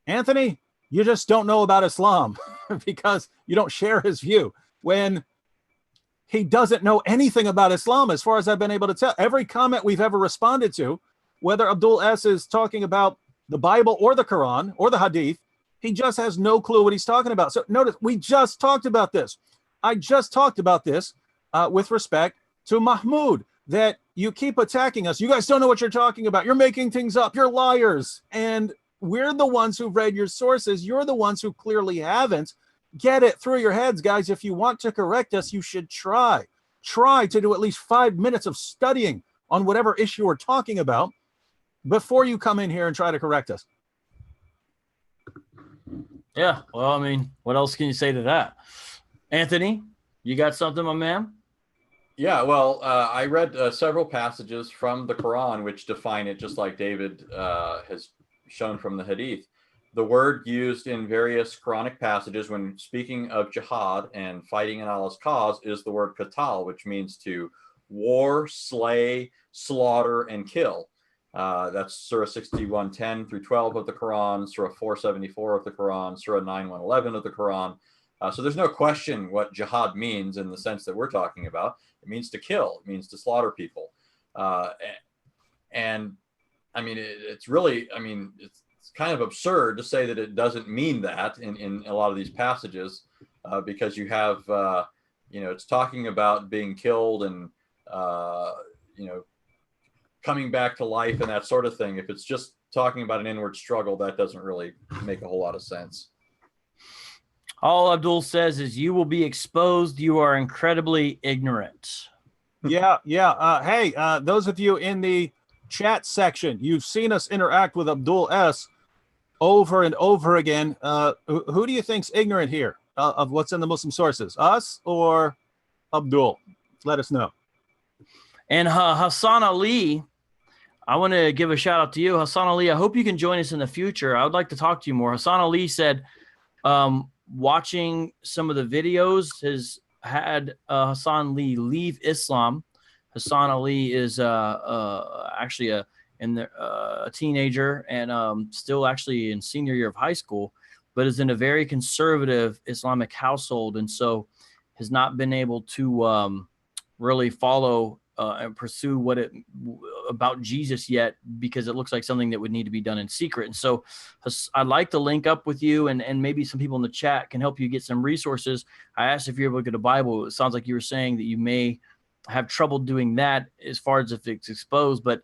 [SPEAKER 2] Anthony, you just don't know about Islam because you don't share his view. When he doesn't know anything about Islam, as far as I've been able to tell. Every comment we've ever responded to, whether Abdul S. is talking about the Bible or the Quran or the Hadith, he just has no clue what he's talking about. So notice, we just talked about this. I just talked about this with respect to Mahmoud, that you keep attacking us. You guys don't know what you're talking about. You're making things up. You're liars. And we're the ones who read your sources. You're the ones who clearly haven't. Get it through your heads, guys. If you want to correct us, you should try to do at least 5 minutes of studying on whatever issue we're talking about before you come in here and try to correct us.
[SPEAKER 1] Yeah, well, I mean, what else can you say to that? Anthony, you got something, my man?
[SPEAKER 3] Yeah, well, I read several passages from the Quran which define it just like David has shown from the Hadith. The word used in various Quranic passages when speaking of jihad and fighting in Allah's cause is the word qatal, which means to war, slay, slaughter, and kill. That's Surah 61:10 through 12 of the Quran, Surah 474 of the Quran, Surah 9:111 of the Quran. So there's no question what jihad means in the sense that we're talking about. It means to kill. It means to slaughter people. And I mean, it's really, I mean, it's kind of absurd to say that it doesn't mean that in a lot of these passages, because you have, it's talking about being killed and, coming back to life and that sort of thing. If it's just talking about an inward struggle, that doesn't really make a whole lot of sense.
[SPEAKER 1] All Abdul says is you will be exposed. You are incredibly ignorant.
[SPEAKER 2] Yeah. Hey, those of you in the chat section, you've seen us interact with Abdul S. over and over again. Who do you think's ignorant here of what's in the Muslim sources? Us or Abdul? Let us know.
[SPEAKER 1] And Hassan Ali, I want to give a shout out to you. Hassan Ali, I hope you can join us in the future. I would like to talk to you more. Hassan Ali said, watching some of the videos has had Hassan Ali leave Islam. Hassan Ali is actually a teenager and still actually in senior year of high school, but is in a very conservative Islamic household, and so has not been able to really follow and pursue about Jesus yet, because it looks like something that would need to be done in secret. And so I'd like to link up with you, and maybe some people in the chat can help you get some resources. I asked if you're able to get a Bible. It sounds like you were saying that you may have trouble doing that as far as if it's exposed, but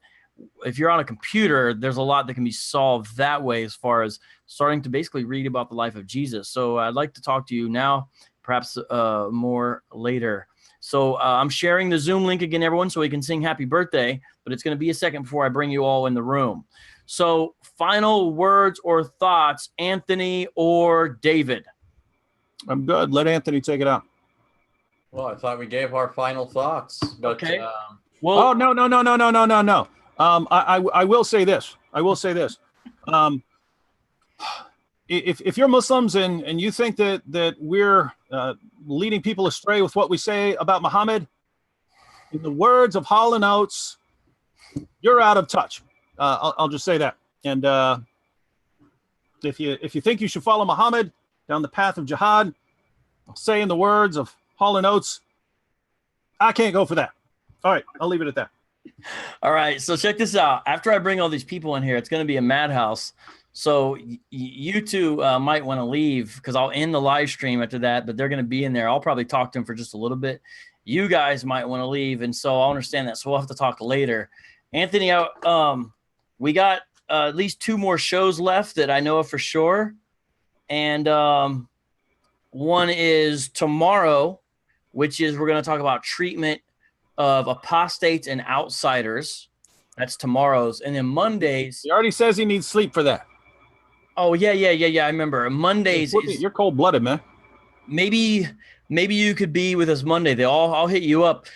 [SPEAKER 1] if you're on a computer, there's a lot that can be solved that way as far as starting to basically read about the life of Jesus. So I'd like to talk to you now, perhaps more later. So I'm sharing the Zoom link again, everyone, so we can sing happy birthday, but it's going to be a second before I bring you all in the room. So final words or thoughts, Anthony or David?
[SPEAKER 2] I'm good. Let Anthony take it out.
[SPEAKER 3] Well, I thought we gave our final thoughts, but
[SPEAKER 1] okay.
[SPEAKER 2] Well, no. I will say this. If you're Muslims and you think that we're leading people astray with what we say about Muhammad, in the words of Hall and Oates, you're out of touch. I'll just say that. And if you think you should follow Muhammad down the path of jihad, I'll say in the words of Hall and Oates, I can't go for that. All right, I'll leave it at that.
[SPEAKER 1] All right, so check this out. After I bring all these people in here, it's going to be a madhouse. So you two might want to leave, because I'll end the live stream after that, but they're going to be in there. I'll probably talk to them for just a little bit. You guys might want to leave, and so I'll understand that. So we'll have to talk later. Anthony, we got at least 2 more shows left that I know of for sure. And one is tomorrow, which is we're going to talk about treatment of apostates and outsiders. That's tomorrow's. And then Mondays.
[SPEAKER 2] He already says he needs sleep for that.
[SPEAKER 1] Oh yeah. I remember Mondays.
[SPEAKER 2] You're cold-blooded, man.
[SPEAKER 1] Maybe you could be with us Monday. I'll hit you up.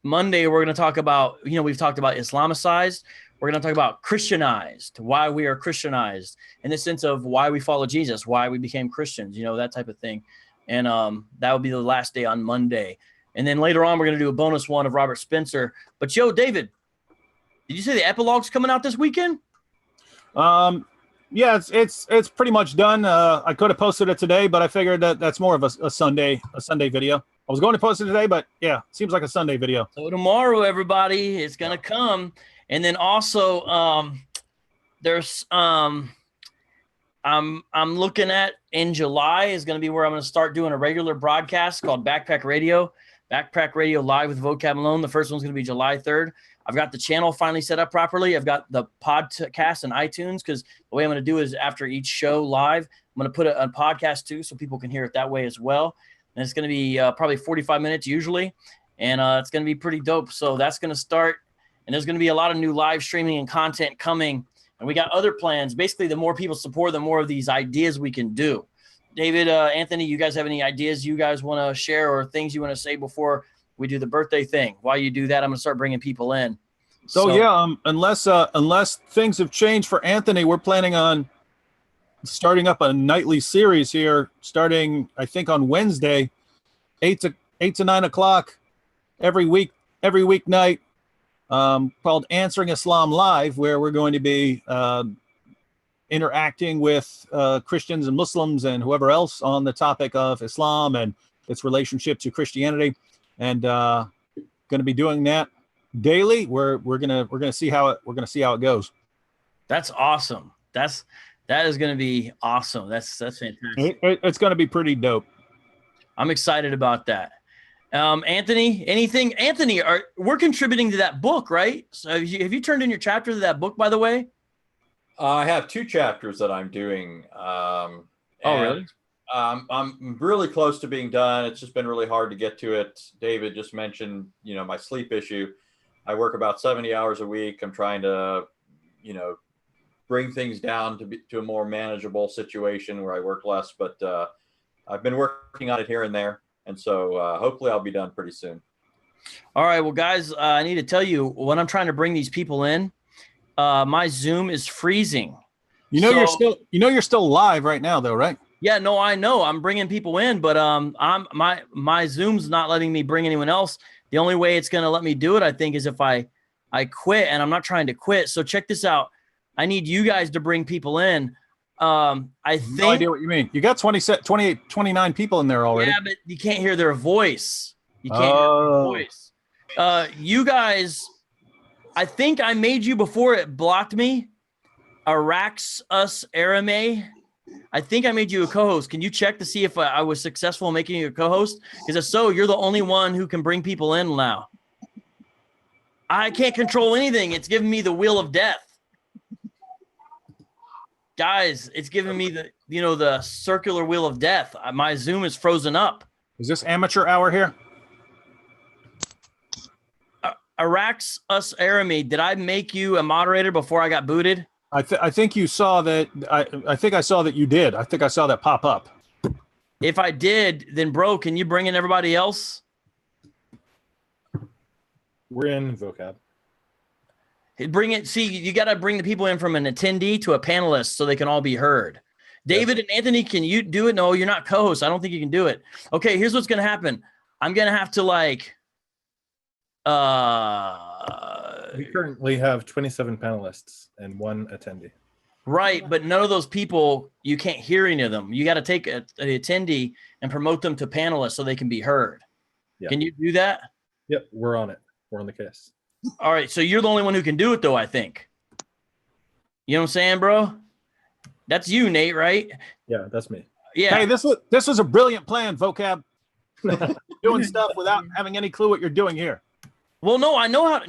[SPEAKER 1] Monday we're going to talk about, we've talked about Islamicized. We're going to talk about Christianized, why we are Christianized in the sense of why we follow Jesus, why we became Christians, that type of thing. And that will be the last day on Monday. And then later on, we're going to do a bonus one of Robert Spencer. But David, did you say the epilogue's coming out this weekend?
[SPEAKER 2] Yeah, it's pretty much done. I could have posted it today, but I figured that's more of a Sunday video. I was going to post it today, but yeah, seems like a Sunday video.
[SPEAKER 1] So tomorrow, everybody, it's gonna come. And then also, there's I'm looking at in July is gonna be where I'm gonna start doing a regular broadcast called Backpack Radio Live with Vocab Malone. The first one's gonna be July 3rd. I've got the channel finally set up properly. I've got the podcast and iTunes, because the way I'm going to do is after each show live, I'm going to put it on podcast too, so people can hear it that way as well. And it's going to be probably 45 minutes usually, and it's going to be pretty dope. So that's going to start, and there's going to be a lot of new live streaming and content coming. And we got other plans. Basically, the more people support, the more of these ideas we can do. David, Anthony, you guys have any ideas you guys want to share or things you want to say before we do the birthday thing? While you do that, I'm going to start bringing people in.
[SPEAKER 2] So yeah, unless things have changed for Anthony, we're planning on starting up a nightly series here, starting I think on Wednesday, 8 to 9 o'clock every weeknight, called Answering Islam Live, where we're going to be interacting with Christians and Muslims and whoever else on the topic of Islam and its relationship to Christianity, and going to be doing that daily. We're gonna see how it goes.
[SPEAKER 1] That's awesome. That is gonna be awesome. That's fantastic.
[SPEAKER 2] It's gonna be pretty dope.
[SPEAKER 1] I'm excited about that. Anthony, anything? Anthony, we're contributing to that book, right? So have you turned in your chapter to that book, by the way?
[SPEAKER 3] I have 2 chapters that I'm doing.
[SPEAKER 1] Really?
[SPEAKER 3] I'm really close to being done. It's just been really hard to get to it. David just mentioned, my sleep issue. I work about 70 hours a week. I'm trying to, bring things down to a more manageable situation where I work less, but I've been working on it here and there. And so hopefully I'll be done pretty soon.
[SPEAKER 1] All right. Well, guys, I need to tell you, when I'm trying to bring these people in, my Zoom is freezing.
[SPEAKER 2] You're still live right now though, right?
[SPEAKER 1] Yeah, no, I know. I'm bringing people in, but my Zoom's not letting me bring anyone else. The only way it's going to let me do it, I think, is if I quit, and I'm not trying to quit. So check this out. I need you guys to bring people in. I think.
[SPEAKER 2] No idea what you mean. You got 28, 29 people in there already.
[SPEAKER 1] Yeah, but you can't hear their voice. You can't hear their voice. You guys, I think I made you before it blocked me. Arax Us Arame. I think I made you a co-host. Can you check to see if I was successful in making you a co-host? Because if so, you're the only one who can bring people in now. I can't control anything. It's giving me the wheel of death. Guys, it's giving me the circular wheel of death. My Zoom is frozen up.
[SPEAKER 2] Is this amateur hour here?
[SPEAKER 1] Arax Us Arame, did I make you a moderator before I got booted?
[SPEAKER 2] I think you saw that. I think I saw that you did. I think I saw that pop up.
[SPEAKER 1] If I did, then bro, can you bring in everybody else?
[SPEAKER 4] We're in vocab.
[SPEAKER 1] Bring it. See, you got to bring the people in from an attendee to a panelist so they can all be heard. David and Anthony, can you do it? No, you're not co-hosts. I don't think you can do it. Okay, here's what's going to happen. I'm going to have to
[SPEAKER 4] we currently have 27 panelists and 1 attendee.
[SPEAKER 1] Right, but none of those people, you can't hear any of them. You got to take an attendee and promote them to panelists so they can be heard. Yeah. Can you do that?
[SPEAKER 4] Yep, we're on it. We're on the case.
[SPEAKER 1] All right, so you're the only one who can do it, though, I think. You know what I'm saying, bro? That's you, Nate, right?
[SPEAKER 4] Yeah, that's me.
[SPEAKER 1] Yeah.
[SPEAKER 2] Hey, this was a brilliant plan, Vocab. Doing stuff without having any clue what you're doing here.
[SPEAKER 1] Well, no, I know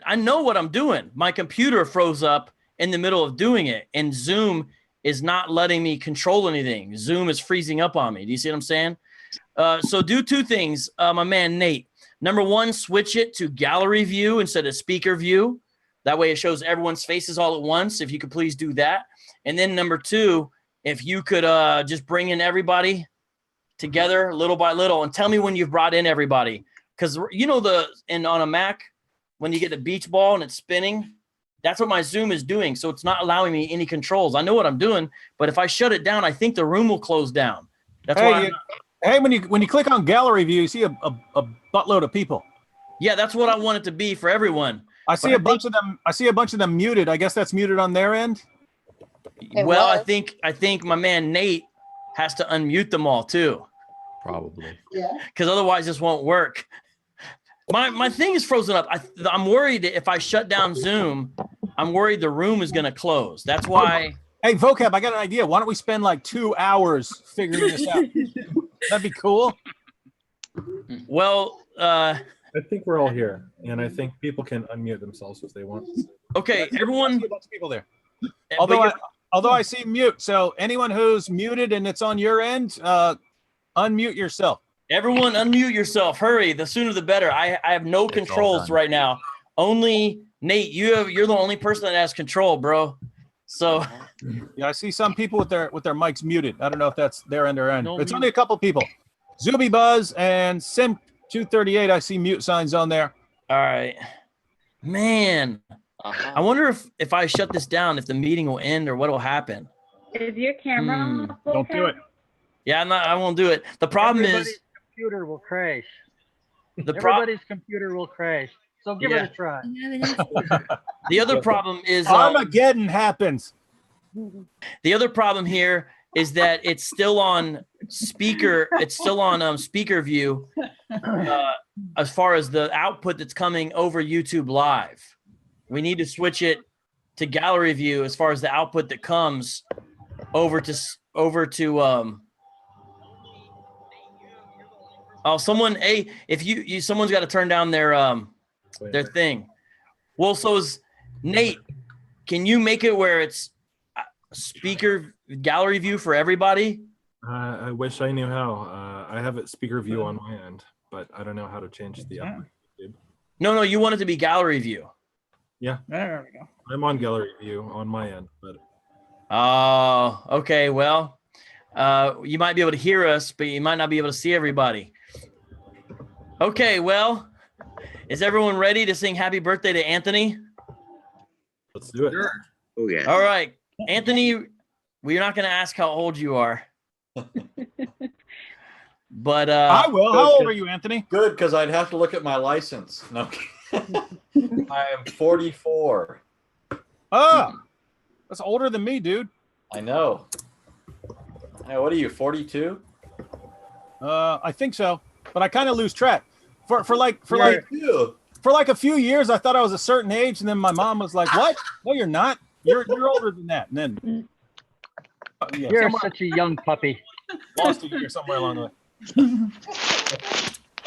[SPEAKER 1] I know what I'm doing. My computer froze up in the middle of doing it, and Zoom is not letting me control anything. Zoom is freezing up on me. Do you see what I'm saying? So do 2 things, my man Nate. Number 1, switch it to gallery view instead of speaker view. That way it shows everyone's faces all at once. If you could please do that. And then number 2, if you could just bring in everybody together little by little and tell me when you've brought in everybody. Because you know on a Mac, when you get the beach ball and it's spinning, that's what my Zoom is doing. So it's not allowing me any controls. I know what I'm doing, but if I shut it down, I think the room will close down. That's why.
[SPEAKER 2] Hey, when you click on gallery view, you see a buttload of people.
[SPEAKER 1] Yeah, that's what I want it to be for everyone.
[SPEAKER 2] I see a bunch of them. I see a bunch of them muted. I guess that's muted on their end.
[SPEAKER 1] Well, I think my man Nate has to unmute them all too.
[SPEAKER 5] Probably.
[SPEAKER 6] Yeah.
[SPEAKER 1] Because otherwise this won't work. My thing is frozen up. I'm worried that if I shut down Zoom, I'm worried the room is going to close. That's why.
[SPEAKER 2] Hey, Vocab, I got an idea. Why don't we spend like 2 hours figuring this out? That'd be cool.
[SPEAKER 1] Well,
[SPEAKER 4] I think we're all here, and I think people can unmute themselves if they want.
[SPEAKER 1] okay, everyone.
[SPEAKER 2] I see a bunch of people there. Although I see mute, so anyone who's muted and it's on your end, unmute yourself.
[SPEAKER 1] Everyone unmute yourself. Hurry. The sooner the better. I have no controls right now. Only Nate, you're the only person that has control, bro. So
[SPEAKER 2] yeah, I see some people with their mics muted. I don't know if that's their end or end.
[SPEAKER 1] No
[SPEAKER 2] It's
[SPEAKER 1] mute.
[SPEAKER 2] only a couple people. Zuby Buzz and Sim238. I see mute signs on there.
[SPEAKER 1] all right. Man, I wonder if I shut this down, if the meeting will end or what will happen.
[SPEAKER 7] Is your camera on?
[SPEAKER 2] Don't do it.
[SPEAKER 1] Yeah, I won't do it. The problem
[SPEAKER 8] Everybody's computer will crash.
[SPEAKER 1] is
[SPEAKER 8] Everybody's computer will crash. So give it a try.
[SPEAKER 1] the other problem is
[SPEAKER 2] Armageddon happens.
[SPEAKER 1] the other problem here is that it's still on speaker. It's still on speaker view as far as the output that's coming over YouTube Live. We need to switch it to gallery view as far as the output that comes over to someone. Hey, if you someone's got to turn down their thing. Well, so is Nate. Can you make it where it's speaker gallery view for everybody?
[SPEAKER 4] I wish I knew how. I have it speaker view on my end, but I don't know how to change the output.
[SPEAKER 1] No, you want it to be gallery view.
[SPEAKER 4] Yeah,
[SPEAKER 8] There we go.
[SPEAKER 4] I'm on gallery view on my end, but
[SPEAKER 1] Oh, okay. Well, you might be able to hear us, but you might not be able to see everybody. Okay, well, is everyone ready to sing happy birthday to Anthony?
[SPEAKER 4] let's do it.
[SPEAKER 6] Sure. Oh yeah.
[SPEAKER 1] All right. Anthony, we're not going to ask how old you are. But
[SPEAKER 2] I will. How old are you, Anthony?
[SPEAKER 3] Good, because I'd have to look at my license. No. I am 44.
[SPEAKER 2] Oh, that's older than me, dude.
[SPEAKER 3] I know. Hey, what are you, 42?
[SPEAKER 2] I think so, but I kind of lose track. For like
[SPEAKER 3] You.
[SPEAKER 2] a few years, I thought I was a certain age, and then my mom was like, "What? No, you're not. You're older than that." And then
[SPEAKER 8] You're such a young puppy.
[SPEAKER 2] lost a year somewhere along the way.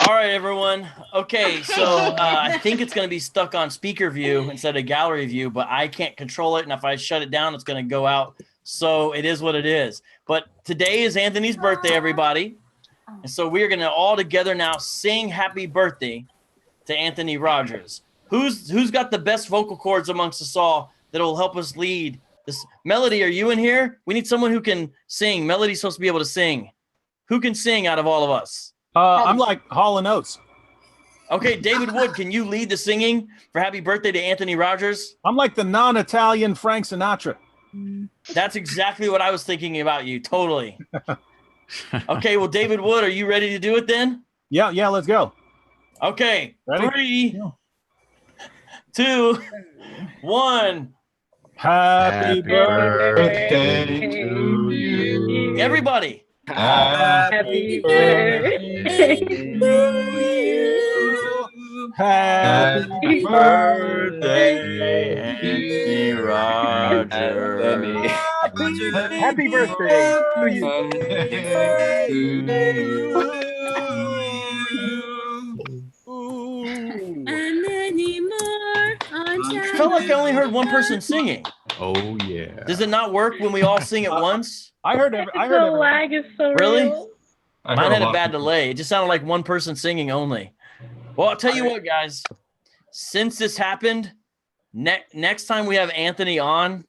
[SPEAKER 1] all right, everyone. Okay, so I think it's going to be stuck on speaker view instead of gallery view, but I can't control it. And if I shut it down, it's going to go out. So it is what it is. But today is Anthony's birthday, everybody. And so we're going to all together now sing happy birthday to Anthony Rogers. Who's got the best vocal cords amongst us all that will help us lead this? Melody, are you in here? We need someone who can sing. Melody's supposed to be able to sing. Who can sing out of all of us?
[SPEAKER 2] I'm like Hall & Oates.
[SPEAKER 1] Okay, David Wood, can you lead the singing for happy birthday to Anthony Rogers?
[SPEAKER 2] I'm like the non-Italian Frank Sinatra.
[SPEAKER 1] That's exactly what I was thinking about you. Totally. Okay, well, David Wood, are you ready to do it then?
[SPEAKER 2] Yeah, let's go.
[SPEAKER 1] Okay,
[SPEAKER 2] Ready?
[SPEAKER 1] 3, 2, 1.
[SPEAKER 2] Happy birthday
[SPEAKER 7] to
[SPEAKER 2] you.
[SPEAKER 1] Everybody.
[SPEAKER 7] Happy birthday to you.
[SPEAKER 2] Happy birthday,
[SPEAKER 1] Anthony Rogers.
[SPEAKER 8] Happy birthday to you.
[SPEAKER 9] And many more on
[SPEAKER 1] I felt like I only heard one person singing.
[SPEAKER 5] Oh yeah.
[SPEAKER 1] Does it not work when we all sing at once?
[SPEAKER 2] I heard
[SPEAKER 7] The
[SPEAKER 2] everyone.
[SPEAKER 7] lag is so
[SPEAKER 1] Really?
[SPEAKER 7] real.
[SPEAKER 1] Mine had a bad delay. It just sounded like one person singing only. Well, I'll tell you what, guys. Since this happened, Next time we have Anthony on,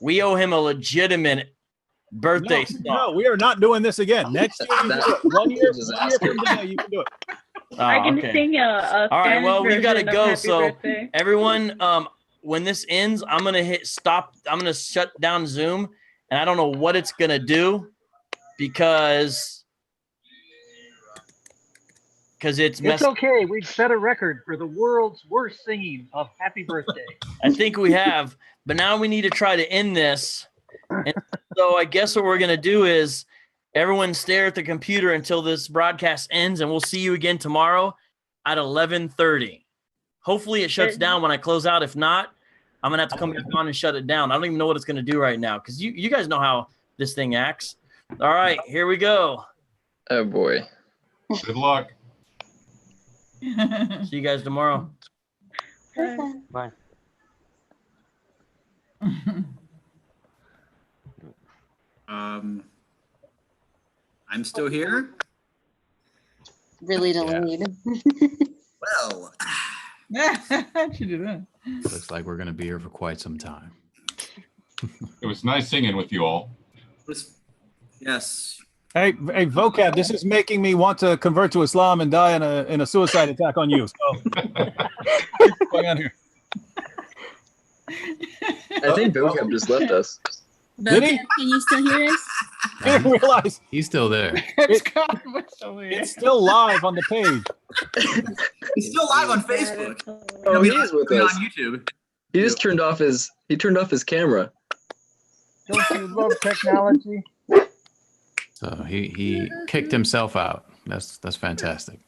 [SPEAKER 1] we owe him a legitimate birthday song.
[SPEAKER 2] No, we are not doing this again. Next year, you can do it. 1 year from today, you can do it.
[SPEAKER 7] I can sing a
[SPEAKER 1] All right,
[SPEAKER 7] Spanish
[SPEAKER 1] well, we've got to
[SPEAKER 7] version of
[SPEAKER 1] go.
[SPEAKER 7] Happy
[SPEAKER 1] So
[SPEAKER 7] Birthday.
[SPEAKER 1] everyone, when this ends, I'm gonna hit stop. I'm gonna shut down Zoom, and I don't know what it's gonna do because it's
[SPEAKER 8] It's okay. We've set a record for the world's worst singing of Happy Birthday.
[SPEAKER 1] I think we have, but now we need to try to end this. And so I guess what we're gonna do is everyone stare at the computer until this broadcast ends, and we'll see you again tomorrow at 11:30. Hopefully it shuts down when I close out. If not, I'm gonna have to come back on and shut it down. I don't even know what it's gonna do right now because you guys know how this thing acts. All right, here we go.
[SPEAKER 6] Oh boy.
[SPEAKER 10] Good luck.
[SPEAKER 1] See you guys tomorrow.
[SPEAKER 8] Bye.
[SPEAKER 11] I'm still here.
[SPEAKER 12] Really delayed.
[SPEAKER 11] Well,
[SPEAKER 13] How'd you do that?
[SPEAKER 5] Looks like we're going to be here for quite some time.
[SPEAKER 10] It was nice singing with you all.
[SPEAKER 11] yes.
[SPEAKER 2] Hey, Vocab, this is making me want to convert to Islam and die in a suicide attack on you. So, what's going on here?
[SPEAKER 6] I think Vocab just left us.
[SPEAKER 2] Did he?
[SPEAKER 9] Can you still hear us?
[SPEAKER 2] I didn't realize
[SPEAKER 5] He's still there.
[SPEAKER 2] it's still live on the page.
[SPEAKER 11] He's still live on Facebook.
[SPEAKER 6] Oh, he is with us.
[SPEAKER 11] On YouTube.
[SPEAKER 6] He just turned off his camera.
[SPEAKER 8] Don't you love technology?
[SPEAKER 5] So he kicked himself out. That's fantastic.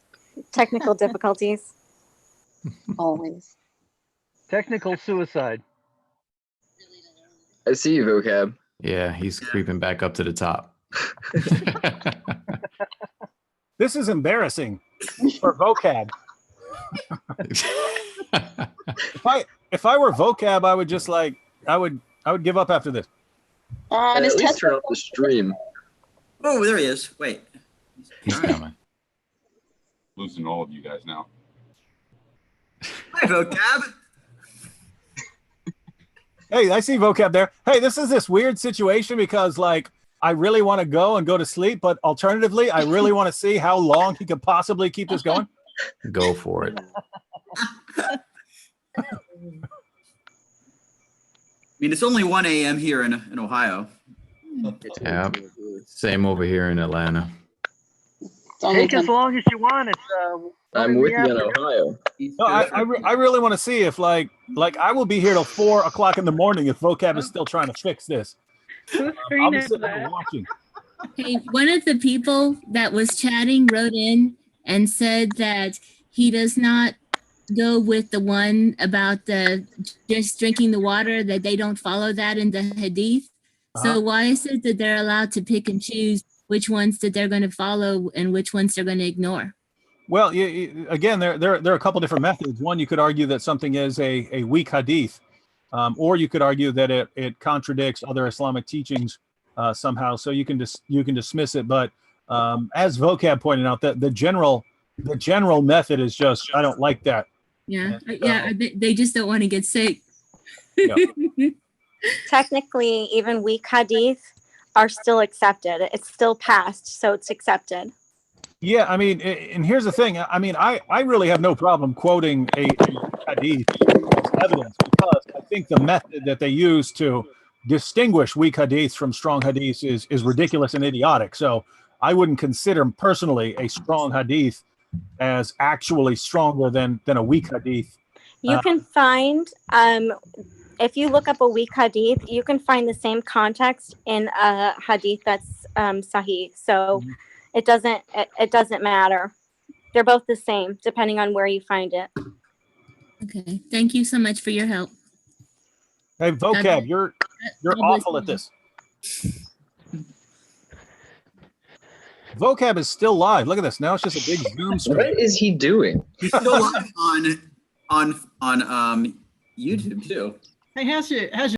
[SPEAKER 12] Technical difficulties. Always.
[SPEAKER 8] Technical suicide.
[SPEAKER 6] I see you, Vocab.
[SPEAKER 5] Yeah, he's creeping back up to the top.
[SPEAKER 2] This is embarrassing for Vocab. If I were Vocab, I would just I would give up after this.
[SPEAKER 6] At least turn off the stream.
[SPEAKER 11] Oh, there he is. Wait.
[SPEAKER 5] He's coming.
[SPEAKER 10] Losing all of you guys now.
[SPEAKER 11] Hi, Vocab.
[SPEAKER 2] Hey, I see Vocab there. Hey, this is this weird situation because I really want to go to sleep, but alternatively, I really want to see how long he could possibly keep this going.
[SPEAKER 5] Go for it.
[SPEAKER 11] I mean, it's only 1 a.m. here in Ohio.
[SPEAKER 5] Yeah. Same over here in Atlanta.
[SPEAKER 8] Take as long as you want. It's
[SPEAKER 6] I'm with you in Ohio.
[SPEAKER 2] No, I really want to see if I will be here till 4 o'clock in the morning if Vocab is still trying to fix this. I'll be sitting there watching.
[SPEAKER 9] Hey, one of the people that was chatting wrote in and said that he does not go with the one about the just drinking the water, that they don't follow that in the hadith. So why is it that they're allowed to pick and choose which ones that they're going to follow and which ones they're going to ignore?
[SPEAKER 2] Well, again, there are a couple different methods. One, you could argue that something is a weak hadith, or you could argue that it contradicts other Islamic teachings somehow. So you can dismiss it. But as Vocab pointed out, that the general method is just, I don't like that.
[SPEAKER 9] Yeah, they just don't want to get sick.
[SPEAKER 2] Yeah.
[SPEAKER 12] Technically, even weak hadith are still accepted. It's still passed, so it's accepted.
[SPEAKER 2] Yeah, I mean, and here's the thing. I mean, I really have no problem quoting a hadith as evidence because I think the method that they use to distinguish weak hadiths from strong hadiths is ridiculous and idiotic. So I wouldn't consider personally a strong hadith as actually stronger than a weak hadith.
[SPEAKER 12] You can find, if you look up a weak hadith, you can find the same context in a hadith that's sahih. So it doesn't matter. They're both the same depending on where you find it.
[SPEAKER 9] Okay, thank you so much for your help.
[SPEAKER 2] Hey, Vocab, you're awful at this. Vocab is still live. Look at this. Now it's just a big Zoom screen.
[SPEAKER 6] What is he doing?
[SPEAKER 11] He's still live on YouTube too.
[SPEAKER 13] Hey, how's your